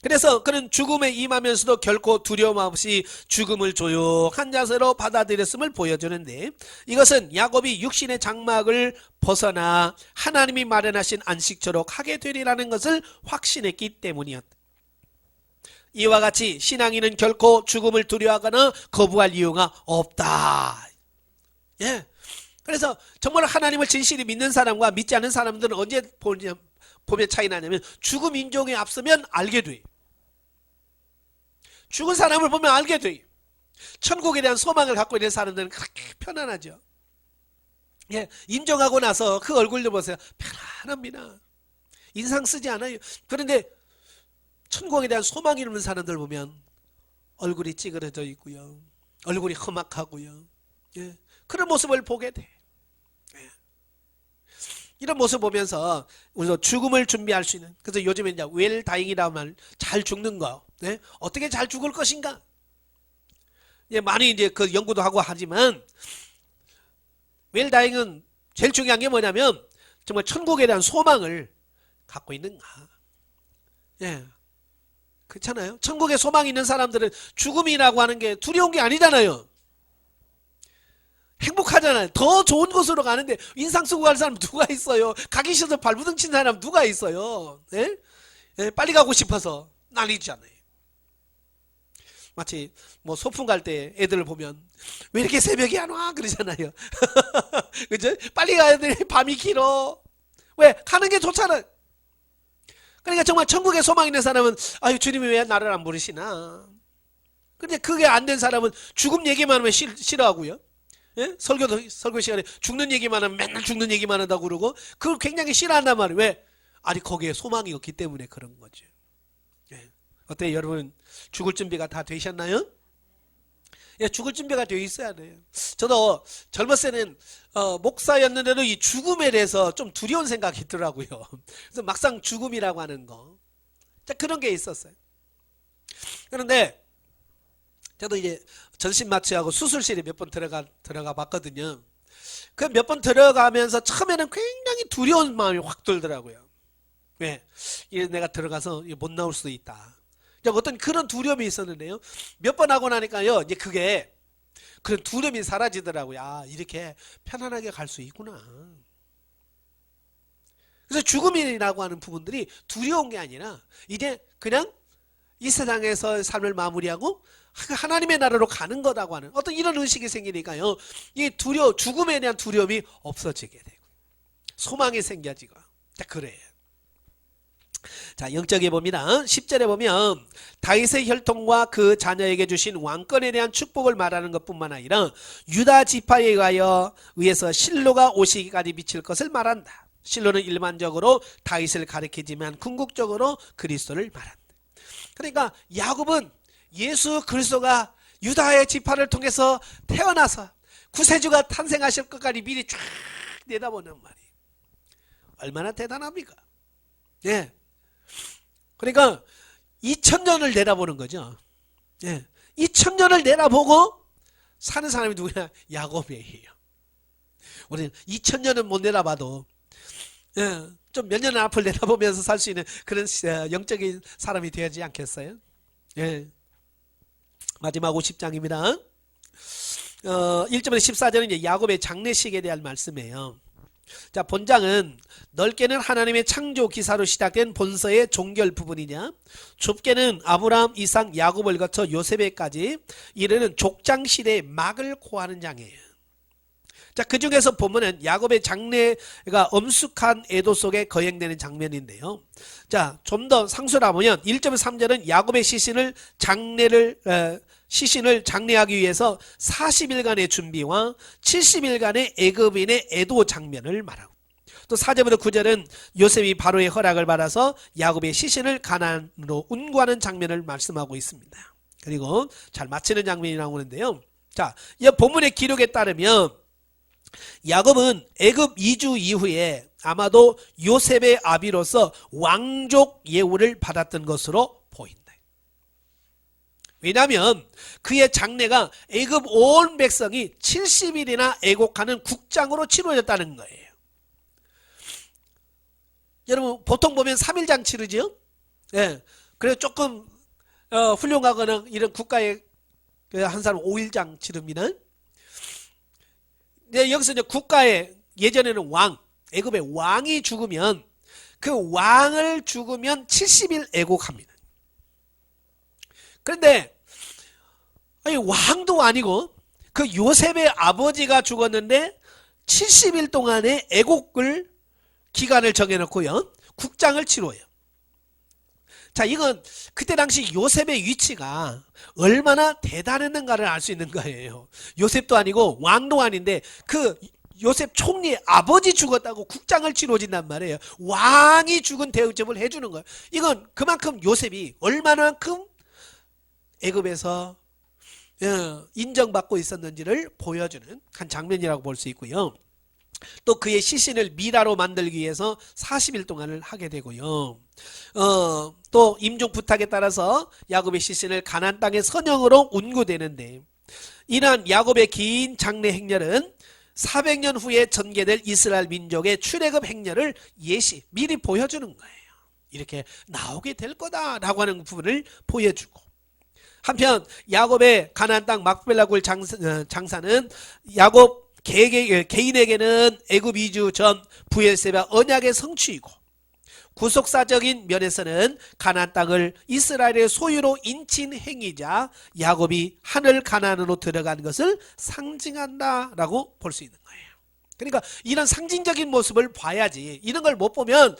그래서 그는 죽음에 임하면서도 결코 두려움 없이 죽음을 조용한 자세로 받아들였음을 보여주는데, 이것은 야곱이 육신의 장막을 벗어나 하나님이 마련하신 안식처록 하게 되리라는 것을 확신했기 때문이었다. 이와 같이 신앙인은 결코 죽음을 두려워하거나 거부할 이유가 없다. 예. 그래서 정말 하나님을 진실히 믿는 사람과 믿지 않는 사람들은 언제 보면 차이 나냐면 죽음 인종에 앞서면 알게 돼. 죽은 사람을 보면 알게 돼. 천국에 대한 소망을 갖고 있는 사람들은 그렇게 편안하죠. 예, 인정하고 나서 그 얼굴도 보세요. 편안합니다. 인상 쓰지 않아요. 그런데 천국에 대한 소망이 있는 사람들 보면 얼굴이 찌그러져 있고요. 얼굴이 험악하고요. 예, 그런 모습을 보게 돼. 예. 이런 모습 보면서 우리도 죽음을 준비할 수 있는, 그래서 요즘에 이제 웰다잉이라는 말, 잘 죽는 거, 네? 어떻게 잘 죽을 것인가? 예, 많이 이제 그 연구도 하고 하지만 웰다잉은 제일 중요한 게 뭐냐면 정말 천국에 대한 소망을 갖고 있는가? 예, 그렇잖아요. 천국에 소망이 있는 사람들은 죽음이라고 하는 게 두려운 게 아니잖아요. 행복하잖아요. 더 좋은 곳으로 가는데 인상 쓰고 갈 사람 누가 있어요? 가기 싫어서 발부둥 친 사람 누가 있어요? 예? 예, 빨리 가고 싶어서 난리잖아요. 마치 뭐 소풍 갈 때 애들을 보면 왜 이렇게 새벽에 안 와? 그러잖아요. 그죠? 빨리 가야 돼. 밤이 길어. 왜? 가는 게 좋잖아요. 그러니까 정말 천국에 소망 있는 사람은 아유 주님이 왜 나를 안 부르시나? 근데 그게 안 된 사람은 죽음 얘기만 하면 싫어하고요. 예? 설교 시간에 죽는 얘기만 하면 맨날 죽는 얘기만 한다고 그러고 그걸 굉장히 싫어한단 말이에요. 왜? 아니 거기에 소망이 없기 때문에 그런 거죠. 예. 어때요 여러분? 죽을 준비가 다 되셨나요? 예, 죽을 준비가 되어 있어야 돼요. 저도 젊었을 때는 목사였는데도 이 죽음에 대해서 좀 두려운 생각이 있더라고요. 그래서 막상 죽음이라고 하는 거, 자, 그런 게 있었어요. 그런데 저도 이제 전신 마취하고 수술실에 몇 번 들어가 봤거든요. 그 몇 번 들어가면서 처음에는 굉장히 두려운 마음이 확 들더라고요. 왜? 이제 내가 들어가서 못 나올 수도 있다. 어떤 그런 두려움이 있었는데요. 몇 번 하고 나니까요, 이제 그게 그런 두려움이 사라지더라고요. 아, 이렇게 편안하게 갈 수 있구나. 그래서 죽음이라고 하는 부분들이 두려운 게 아니라 이제 그냥 이 세상에서 삶을 마무리하고 하나님의 나라로 가는 거라고 하는 어떤 이런 의식이 생기니까요. 이 죽음에 대한 두려움이 없어지게 되고 소망이 생겨지고. 자, 그래요. 자, 영적에 봅니다. 10절에 보면 다윗의 혈통과 그 자녀에게 주신 왕권에 대한 축복을 말하는 것뿐만 아니라 유다 지파에 의해서 실로가 오시기까지 미칠 것을 말한다. 실로는 일반적으로 다윗을 가리키지만 궁극적으로 그리스도를 말한다. 그러니까 야곱은 예수 그리스도가 유다의 지파를 통해서 태어나서 구세주가 탄생하실 것까지 미리 쫙 내다보는 말이에요. 얼마나 대단합니까? 예. 그러니까 2000년을 내다보는 거죠. 예. 2000년을 내다보고 사는 사람이 누구냐? 야곱이에요. 우리는 2000년은 못 내다봐도 예, 좀 몇 년 앞을 내다보면서 살 수 있는 그런 영적인 사람이 되지 않겠어요? 예. 마지막 50장입니다. 1절부터 14절은 이제 야곱의 장례식에 대한 말씀이에요. 자, 본장은 넓게는 하나님의 창조 기사로 시작된 본서의 종결 부분이냐, 좁게는 아브라함, 이삭, 야곱을 거쳐 요셉에까지 이르는 족장 시대의 막을 고하는 장이에요. 자, 그 중에서 보면은 야곱의 장례가 엄숙한 애도 속에 거행되는 장면인데요. 자, 좀 더 상수를 보면 1.3절은 야곱의 시신을 장례하기 위해서 40일간의 준비와 70일간의 애굽인의 애도 장면을 말하고, 또 4절부터 9절은 요셉이 바로의 허락을 받아서 야곱의 시신을 가나안으로 운구하는 장면을 말씀하고 있습니다. 그리고 잘 마치는 장면이 나오는데요. 자, 이 본문의 기록에 따르면 야곱은 애굽 이주 이후에 아마도 요셉의 아비로서 왕족 예우를 받았던 것으로 보인다. 왜냐하면 그의 장례가 애굽 온 백성이 70일이나 애곡하는 국장으로 치러졌다는 거예요. 여러분 보통 보면 3일장 치르죠? 예. 그래서 조금 훌륭하거나 이런 국가에 한 사람 5일장 치릅니다. 네, 여기서 이제 국가에 예전에는 애굽의 왕이 죽으면 그 왕을 죽으면 70일 애곡합니다. 그런데 아니 왕도 아니고 그 요셉의 아버지가 죽었는데 70일 동안의 애곡을 기간을 정해놓고요. 국장을 치러요. 자, 이건 그때 당시 요셉의 위치가 얼마나 대단했는가를 알 수 있는 거예요. 요셉도 아니고 왕도 아닌데 그 요셉 총리의 아버지 죽었다고 국장을 치러진단 말이에요. 왕이 죽은 대우점을 해주는 거예요. 이건 그만큼 요셉이 얼마나큼 애굽에서 인정받고 있었는지를 보여주는 한 장면이라고 볼 수 있고요. 또 그의 시신을 미라로 만들기 위해서 40일 동안을 하게 되고요. 또 임종 부탁에 따라서 야곱의 시신을 가나안 땅의 선영으로 운구되는데, 이러한 야곱의 긴 장래 행렬은 400년 후에 전개될 이스라엘 민족의 출애굽 행렬을 미리 보여주는 거예요. 이렇게 나오게 될 거다라고 하는 부분을 보여주고, 한편 야곱의 가나안 땅 막벨라 굴 장사는 야곱 개인에게는 애굽 이주 전 브엘세바 언약의 성취이고, 구속사적인 면에서는 가나안 땅을 이스라엘의 소유로 인친 행위자 야곱이 하늘 가나안으로 들어간 것을 상징한다라고 볼 수 있는 거예요. 그러니까 이런 상징적인 모습을 봐야지, 이런 걸 못 보면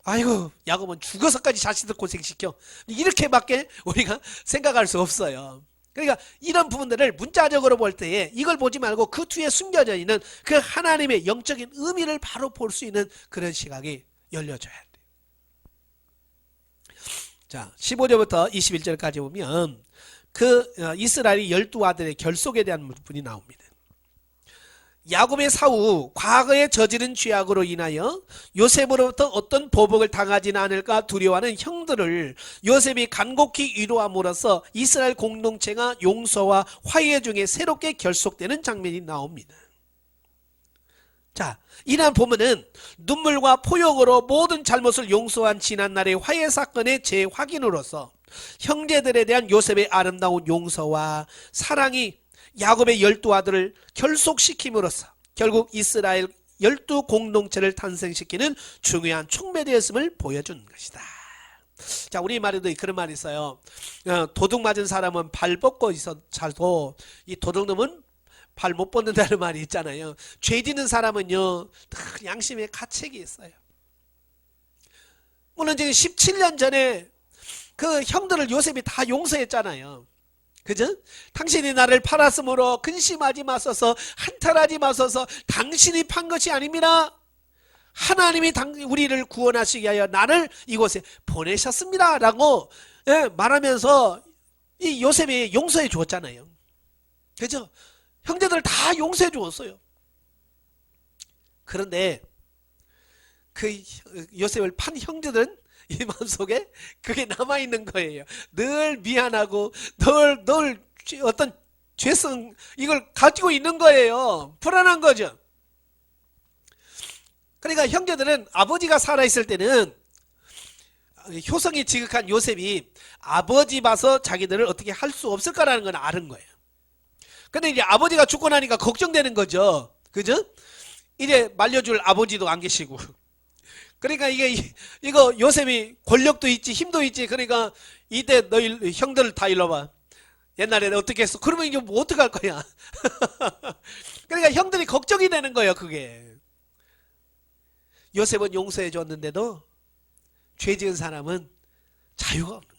아이고 야곱은 죽어서까지 자신들 고생시켜, 이렇게밖에 우리가 생각할 수 없어요. 그러니까 이런 부분들을 문자적으로 볼 때에 이걸 보지 말고 그 뒤에 숨겨져 있는 그 하나님의 영적인 의미를 바로 볼 수 있는 그런 시각이 열려져야 돼요. 자, 15절부터 21절까지 보면 그 이스라엘의 12아들의 결속에 대한 부분이 나옵니다. 야곱의 사후 과거에 저지른 죄악으로 인하여 요셉으로부터 어떤 보복을 당하지는 않을까 두려워하는 형들을 요셉이 간곡히 위로함으로써 이스라엘 공동체가 용서와 화해 중에 새롭게 결속되는 장면이 나옵니다. 자, 이날 보면은 눈물과 포용으로 모든 잘못을 용서한 지난날의 화해 사건의 재확인으로서 형제들에 대한 요셉의 아름다운 용서와 사랑이 야곱의 12아들을 결속시킴으로써 결국 이스라엘 12 공동체를 탄생시키는 중요한 촉매되었음을 보여준 것이다. 자, 우리말에도 그런 말이 있어요. 도둑 맞은 사람은 발 뻗고 자도 이 도둑놈은 발 못 뻗는다는 말이 있잖아요. 죄 짓는 사람은요, 양심의 가책이 있어요. 물론 지금 17년 전에 그 형들을 요셉이 다 용서했잖아요. 그죠? 당신이 나를 팔았으므로 근심하지 마소서, 한탄하지 마소서, 당신이 판 것이 아닙니다. 하나님이 우리를 구원하시기 위하여 나를 이곳에 보내셨습니다 라고 말하면서 이 요셉이 용서해 주었잖아요. 그죠? 형제들 다 용서해 주었어요. 그런데 그 요셉을 판 형제들은 이 마음속에 그게 남아있는 거예요. 늘 미안하고 늘 어떤 죄성 이걸 가지고 있는 거예요. 불안한 거죠. 그러니까 형제들은 아버지가 살아있을 때는 효성이 지극한 요셉이 아버지 봐서 자기들을 어떻게 할 수 없을 거라는 건 아는 거예요. 근데 이제 아버지가 죽고 나니까 걱정되는 거죠. 그죠? 이제 말려줄 아버지도 안 계시고. 그러니까 이거 요셉이 권력도 있지 힘도 있지. 그러니까 이때 너희 형들 다 일러봐. 옛날에 어떻게 했어? 그러면 이제 뭐 어떻게 할 거야? 그러니까 형들이 걱정이 되는 거예요. 그게. 요셉은 용서해 줬는데도 죄 지은 사람은 자유가 없는 거예요.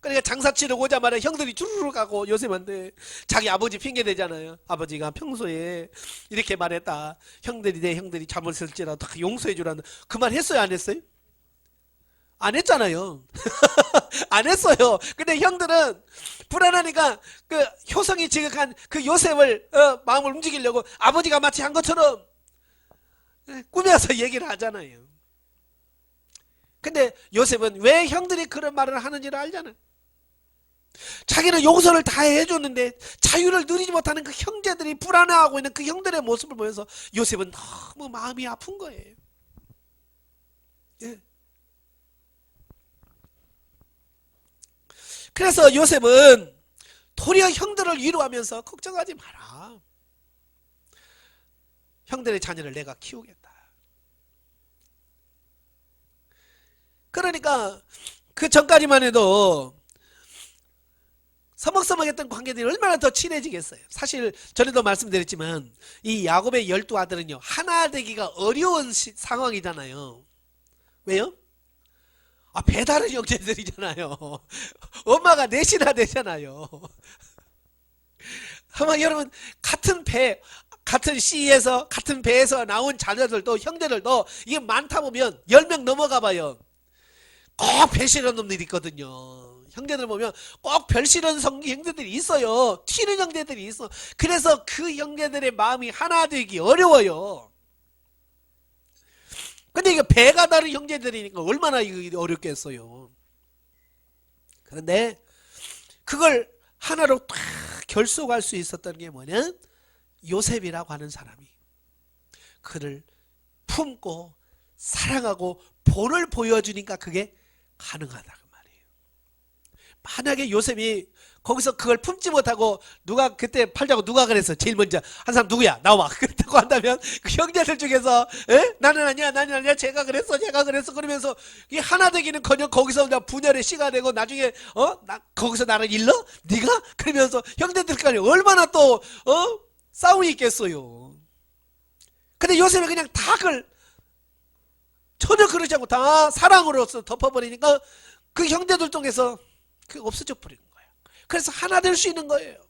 그러니까 장사치러 오자마자 형들이 주르르 가고 요셉한테 자기 아버지 핑계 대잖아요. 아버지가 평소에 이렇게 말했다. 내 형들이 잘못했을지라도 다 용서해 주라는 그 말 했어요? 안 했어요? 안 했잖아요. 안 했어요. 근데 형들은 불안하니까 그 효성이 지극한 그 요셉을 마음을 움직이려고 아버지가 마치 한 것처럼 꾸며서 얘기를 하잖아요. 근데 요셉은 왜 형들이 그런 말을 하는지를 알잖아요. 자기는 용서를 다 해줬는데 자유를 누리지 못하는 그 형제들이 불안해하고 있는 그 형들의 모습을 보면서 요셉은 너무 마음이 아픈 거예요. 예. 그래서 요셉은 도리어 형들을 위로하면서 걱정하지 마라. 형들의 자녀를 내가 키우겠다. 그러니까 그 전까지만 해도 서먹서먹했던 관계들이 얼마나 더 친해지겠어요. 사실 전에도 말씀드렸지만 이 야곱의 12아들은요 하나 되기가 어려운 상황이잖아요. 왜요? 배다른 형제들이잖아요. 엄마가 넷이나 되잖아요. 아마 여러분 같은 씨에서 같은 배에서 나온 자녀들도 형제들도 이게 많다 보면 10명 넘어가 봐요. 꼭 배신한 놈들이 있거든요. 형제들 보면 꼭 별 싫은 형제들이 있어요. 튀는 형제들이 있어. 그래서 그 형제들의 마음이 하나 되기 어려워요. 근데 이거 배가 다른 형제들이니까 얼마나 이거 어렵겠어요. 그런데 그걸 하나로 딱 결속할 수 있었던 게 뭐냐? 요셉이라고 하는 사람이 그를 품고 사랑하고 본을 보여주니까 그게 가능하다 그 말이에요. 만약에 요셉이 거기서 그걸 품지 못하고 누가 그때 팔자고 누가 그랬어? 제일 먼저 한 사람 누구야? 나와. 그랬다고 한다면 그 형제들 중에서 나는 아니야 제가 그랬어 그러면서 이 하나 되기는커녕 거기서 분열의 씨가 되고 나중에 거기서 나를 일러? 네가? 그러면서 형제들까지 얼마나 또 싸움이 있겠어요. 근데 요셉이 그냥 다 그걸 전혀 그러지 않고 다 사랑으로서 덮어버리니까 그 형제들 통해서 그 없어져 버리는 거예요. 그래서 하나 될 수 있는 거예요.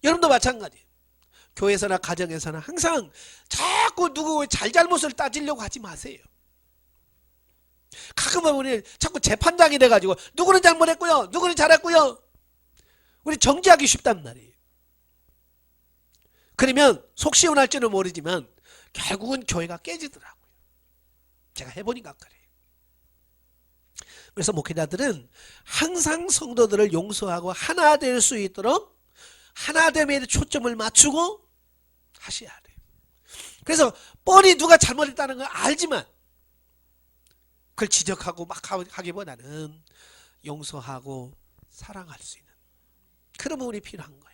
여러분도 마찬가지예요. 교회에서나 가정에서나 항상 자꾸 누구의 잘잘못을 따지려고 하지 마세요. 가끔은 우리 자꾸 재판장이 돼가지고 누구는 잘못했고요, 누구는 잘했고요. 우리 정지하기 쉽단 말이에요. 그러면 속 시원할지는 모르지만 결국은 교회가 깨지더라고요. 제가 해보니까 그래요. 그래서 목회자들은 항상 성도들을 용서하고 하나 될 수 있도록 하나됨에 초점을 맞추고 하셔야 돼요. 그래서 뻔히 누가 잘못했다는 걸 알지만 그걸 지적하고 막 하기보다는 용서하고 사랑할 수 있는 그런 부분이 필요한 거예요.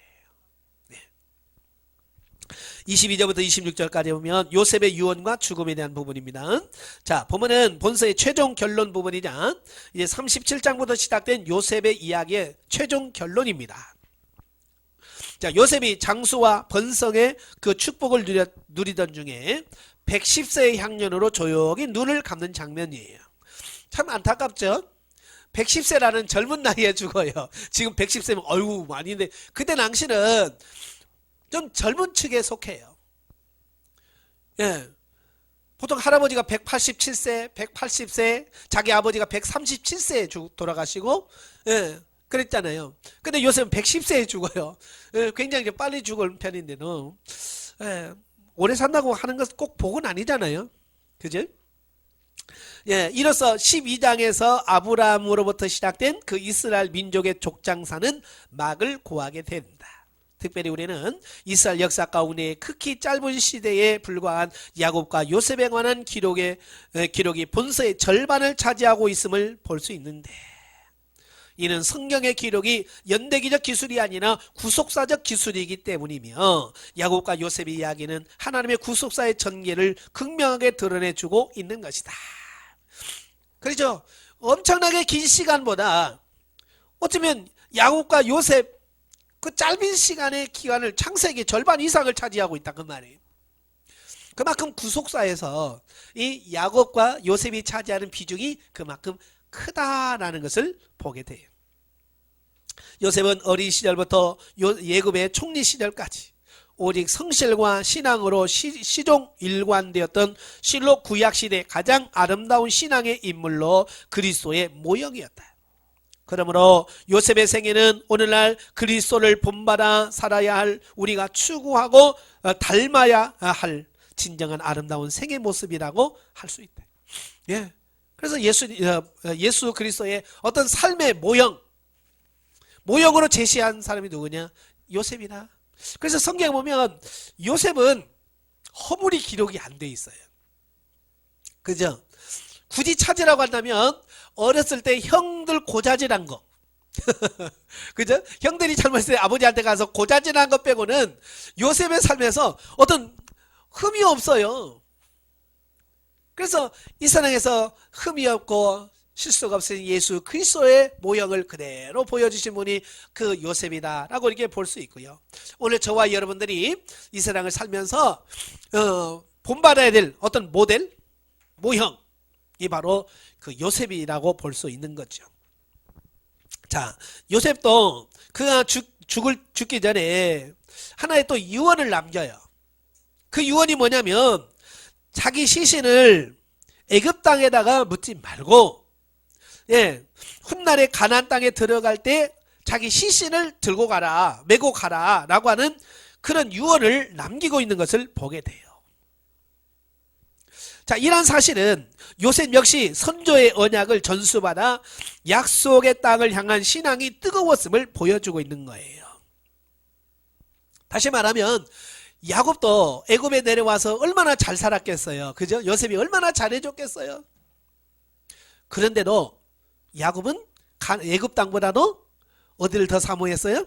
22절부터 26절까지 보면 요셉의 유언과 죽음에 대한 부분입니다. 자, 보면은 본서의 최종 결론 부분이자 이제 37장부터 시작된 요셉의 이야기의 최종 결론입니다. 자, 요셉이 장수와 번성의 그 축복을 누리던 중에 110세의 향년으로 조용히 눈을 감는 장면이에요. 참 안타깝죠? 110세라는 젊은 나이에 죽어요. 지금 110세면 어휴 많이인데 그때 당시는 좀 젊은 측에 속해요. 예. 보통 할아버지가 187세, 180세, 자기 아버지가 137세에 돌아가시고, 예. 그랬잖아요. 근데 요새는 110세에 죽어요. 예. 굉장히 빨리 죽을 편인데도, 예. 오래 산다고 하는 것은 꼭 복은 아니잖아요. 그죠? 예. 이로써 12장에서 아브라함으로부터 시작된 그 이스라엘 민족의 족장사는 막을 고하게 된다. 특별히 우리는 이스라엘 역사 가운데 극히 짧은 시대에 불과한 야곱과 요셉에 관한 기록이 본서의 절반을 차지하고 있음을 볼 수 있는데 이는 성경의 기록이 연대기적 기술이 아니라 구속사적 기술이기 때문이며 야곱과 요셉의 이야기는 하나님의 구속사의 전개를 극명하게 드러내주고 있는 것이다. 그렇죠? 엄청나게 긴 시간보다 어쩌면 야곱과 요셉 그 짧은 시간의 기간을 창세기 절반 이상을 차지하고 있다 그 말이에요. 그만큼 구속사에서 이 야곱과 요셉이 차지하는 비중이 그만큼 크다라는 것을 보게 돼요. 요셉은 어린 시절부터 예굽의 총리 시절까지 오직 성실과 신앙으로 시종 일관되었던 실록 구약시대 가장 아름다운 신앙의 인물로 그리스도의 모형이었다. 그러므로 요셉의 생애는 오늘날 그리스도를 본받아 살아야 할 우리가 추구하고 닮아야 할 진정한 아름다운 생애 모습이라고 할 수 있다. 예. 그래서 예수 그리스도의 어떤 삶의 모형으로 제시한 사람이 누구냐? 요셉이다. 그래서 성경에 보면 요셉은 허물이 기록이 안 돼 있어요. 그죠? 굳이 찾으라고 한다면 어렸을 때 형들 고자질한 거 그죠? 형들이 잘못했을 때 아버지한테 가서 고자질한 것 빼고는 요셉의 삶에서 어떤 흠이 없어요. 그래서 이 세상에서 흠이 없고 실수가 없으신 예수 그리스도의 모형을 그대로 보여주신 분이 그 요셉이다라고 이렇게 볼 수 있고요. 오늘 저와 여러분들이 이 세상을 살면서 본받아야 될 어떤 모델, 모형 이 바로 그 요셉이라고 볼 수 있는 거죠. 자, 요셉도 그가 죽기 전에 하나의 또 유언을 남겨요. 그 유언이 뭐냐면 자기 시신을 애굽 땅에다가 묻지 말고 훗날에 가나안 땅에 들어갈 때 자기 시신을 들고 가라, 메고 가라 라고 하는 그런 유언을 남기고 있는 것을 보게 돼요. 자, 이러한 사실은 요셉 역시 선조의 언약을 전수받아 약속의 땅을 향한 신앙이 뜨거웠음을 보여주고 있는 거예요. 다시 말하면 야곱도 애굽에 내려와서 얼마나 잘 살았겠어요. 그죠? 요셉이 얼마나 잘해줬겠어요. 그런데도 야곱은 애굽 땅보다도 어디를 더 사모했어요?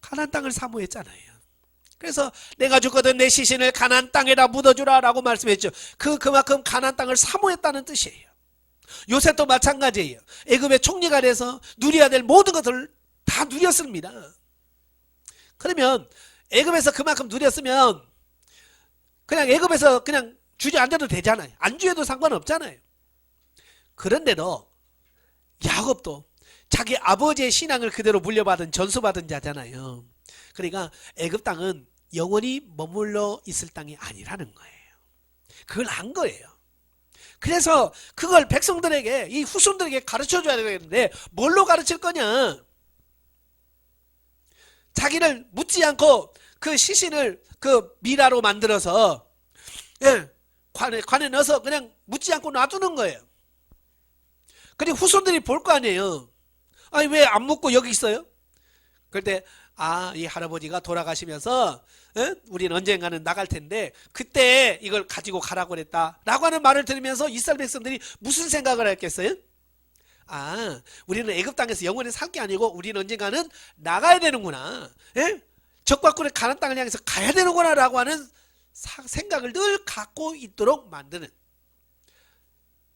가나안 땅을 사모했잖아요. 그래서 내가 죽거든 내 시신을 가나안 땅에다 묻어주라 라고 말씀했죠. 그만큼 가나안 땅을 사모했다는 뜻이에요. 요셉도 마찬가지예요. 애굽의 총리가 돼서 누려야 될 모든 것을 다 누렸습니다. 그러면 애굽에서 그만큼 누렸으면 그냥 애굽에서 그냥 주저앉아도 되잖아요. 안 주여도 상관없잖아요. 그런데도 야곱도 자기 아버지의 신앙을 그대로 물려받은 전수받은 자잖아요. 그러니까 애굽 땅은 영원히 머물러 있을 땅이 아니라는 거예요. 그걸 안 거예요. 그래서 그걸 백성들에게, 이 후손들에게 가르쳐줘야 되는데 뭘로 가르칠 거냐? 자기를 묻지 않고 그 시신을 그 미라로 만들어서 관에 넣어서 그냥 묻지 않고 놔두는 거예요. 그리고 후손들이 볼 거 아니에요. 아니 왜 안 묻고 여기 있어요? 그럴 때 이 할아버지가 돌아가시면서 우리는 언젠가는 나갈 텐데 그때 이걸 가지고 가라고 그랬다 라고 하는 말을 들으면서 이스라엘 백성들이 무슨 생각을 했겠어요? 우리는 애굽 땅에서 영원히 살 게 아니고 우리는 언젠가는 나가야 되는구나. 적과 꿀의 가나안 땅을 향해서 가야 되는구나 라고 하는 생각을 늘 갖고 있도록 만드는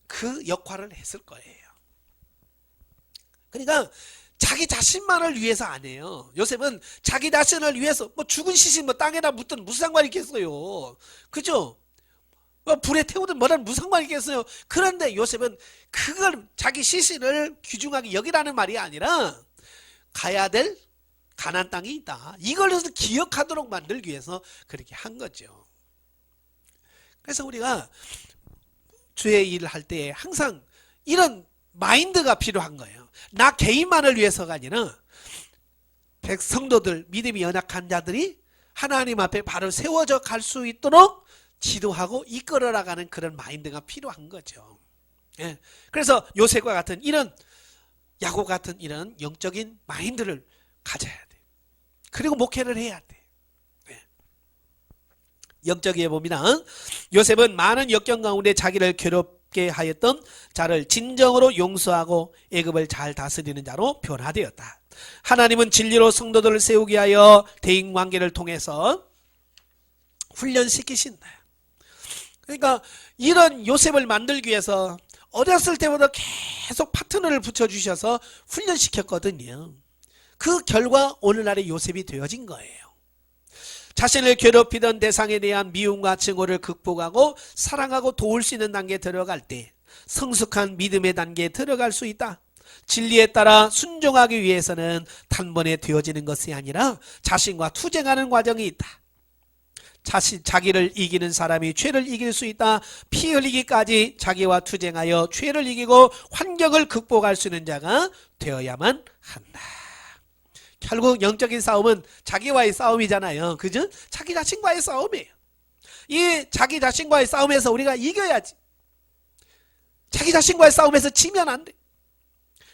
그 역할을 했을 거예요. 그러니까 자기 자신만을 위해서 안 해요. 요셉은 자기 자신을 위해서 뭐 죽은 시신 뭐 땅에다 묻든 무슨 상관이 있겠어요. 그죠? 뭐 불에 태우든 뭐든 무슨 상관이 있겠어요. 그런데 요셉은 그걸 자기 시신을 귀중하게 여기라는 말이 아니라 가야 될 가나안 땅이 있다. 이걸 기억하도록 만들기 위해서 그렇게 한 거죠. 그래서 우리가 주의 일을 할 때 항상 이런 마인드가 필요한 거예요. 나 개인만을 위해서가 아니라 백성도들, 믿음이 연약한 자들이 하나님 앞에 바로 세워져 갈 수 있도록 지도하고 이끌어 나가는 그런 마인드가 필요한 거죠. 그래서 요셉과 같은 이런 야곱 같은 이런 영적인 마인드를 가져야 돼. 그리고 목회를 해야 돼. 영적이에 봅니다. 요셉은 많은 역경 가운데 자기를 괴롭게 하였던 자를 진정으로 용서하고 애굽을 잘 다스리는 자로 변화되었다. 하나님은 진리로 성도들을 세우게 하여 대인관계를 통해서 훈련시키신다. 그러니까 이런 요셉을 만들기 위해서 어렸을 때부터 계속 파트너를 붙여주셔서 훈련시켰거든요. 그 결과 오늘날의 요셉이 되어진 거예요. 자신을 괴롭히던 대상에 대한 미움과 증오를 극복하고 사랑하고 도울 수 있는 단계에 들어갈 때 성숙한 믿음의 단계에 들어갈 수 있다. 진리에 따라 순종하기 위해서는 단번에 되어지는 것이 아니라 자신과 투쟁하는 과정이 있다. 자기를 이기는 사람이 죄를 이길 수 있다. 피 흘리기까지 자기와 투쟁하여 죄를 이기고 환경을 극복할 수 있는 자가 되어야만 한다. 결국 영적인 싸움은 자기와의 싸움이잖아요. 그죠? 자기 자신과의 싸움이에요. 이 자기 자신과의 싸움에서 우리가 이겨야지. 자기 자신과의 싸움에서 지면 안 돼.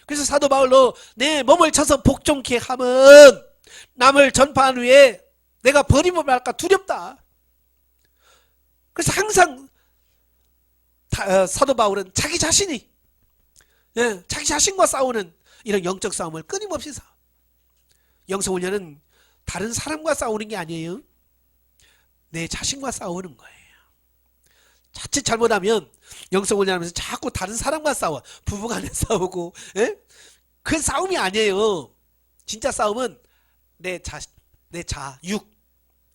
그래서 사도 바울로 내 몸을 쳐서 복종케 하면 남을 전파한 후에 내가 버림을 받을까 두렵다. 그래서 항상 사도 바울은 자기 자신이 자기 자신과 싸우는 이런 영적 싸움을 끊임없이 싸워. 영성훈련은 다른 사람과 싸우는 게 아니에요. 내 자신과 싸우는 거예요. 자칫 잘못하면 영성훈련 하면서 자꾸 다른 사람과 싸워. 부부간에 싸우고 그 싸움이 아니에요. 진짜 싸움은 내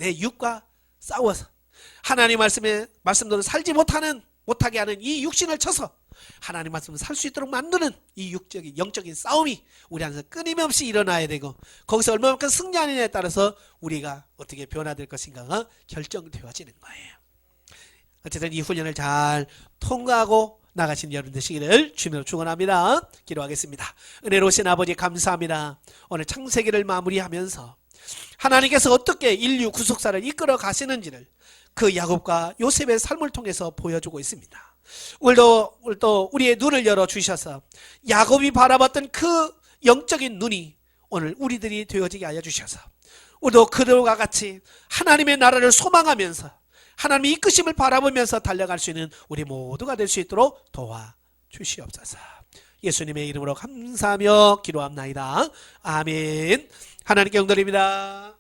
육과 싸워서 하나님 말씀대로 살지 못하게 하는 이 육신을 쳐서 하나님 말씀을 살 수 있도록 만드는 이 영적인 싸움이 우리 안에서 끊임없이 일어나야 되고 거기서 얼마만큼 승리하느냐에 따라서 우리가 어떻게 변화될 것인가가 결정되어지는 거예요. 어쨌든 이 훈련을 잘 통과하고 나가신 여러분 되시기를 주님으로 축원합니다. 기도하겠습니다. 은혜로우신 아버지 감사합니다. 오늘 창세기를 마무리하면서 하나님께서 어떻게 인류 구속사를 이끌어 가시는지를 그 야곱과 요셉의 삶을 통해서 보여주고 있습니다. 오늘도 우리의 눈을 열어주셔서 야곱이 바라봤던 그 영적인 눈이 오늘 우리들이 되어지게 하여 주셔서 우리도 그들과 같이 하나님의 나라를 소망하면서 하나님의 이끄심을 바라보면서 달려갈 수 있는 우리 모두가 될 수 있도록 도와주시옵소서. 예수님의 이름으로 감사하며 기도합나이다. 아멘. 하나님께 영광드립니다.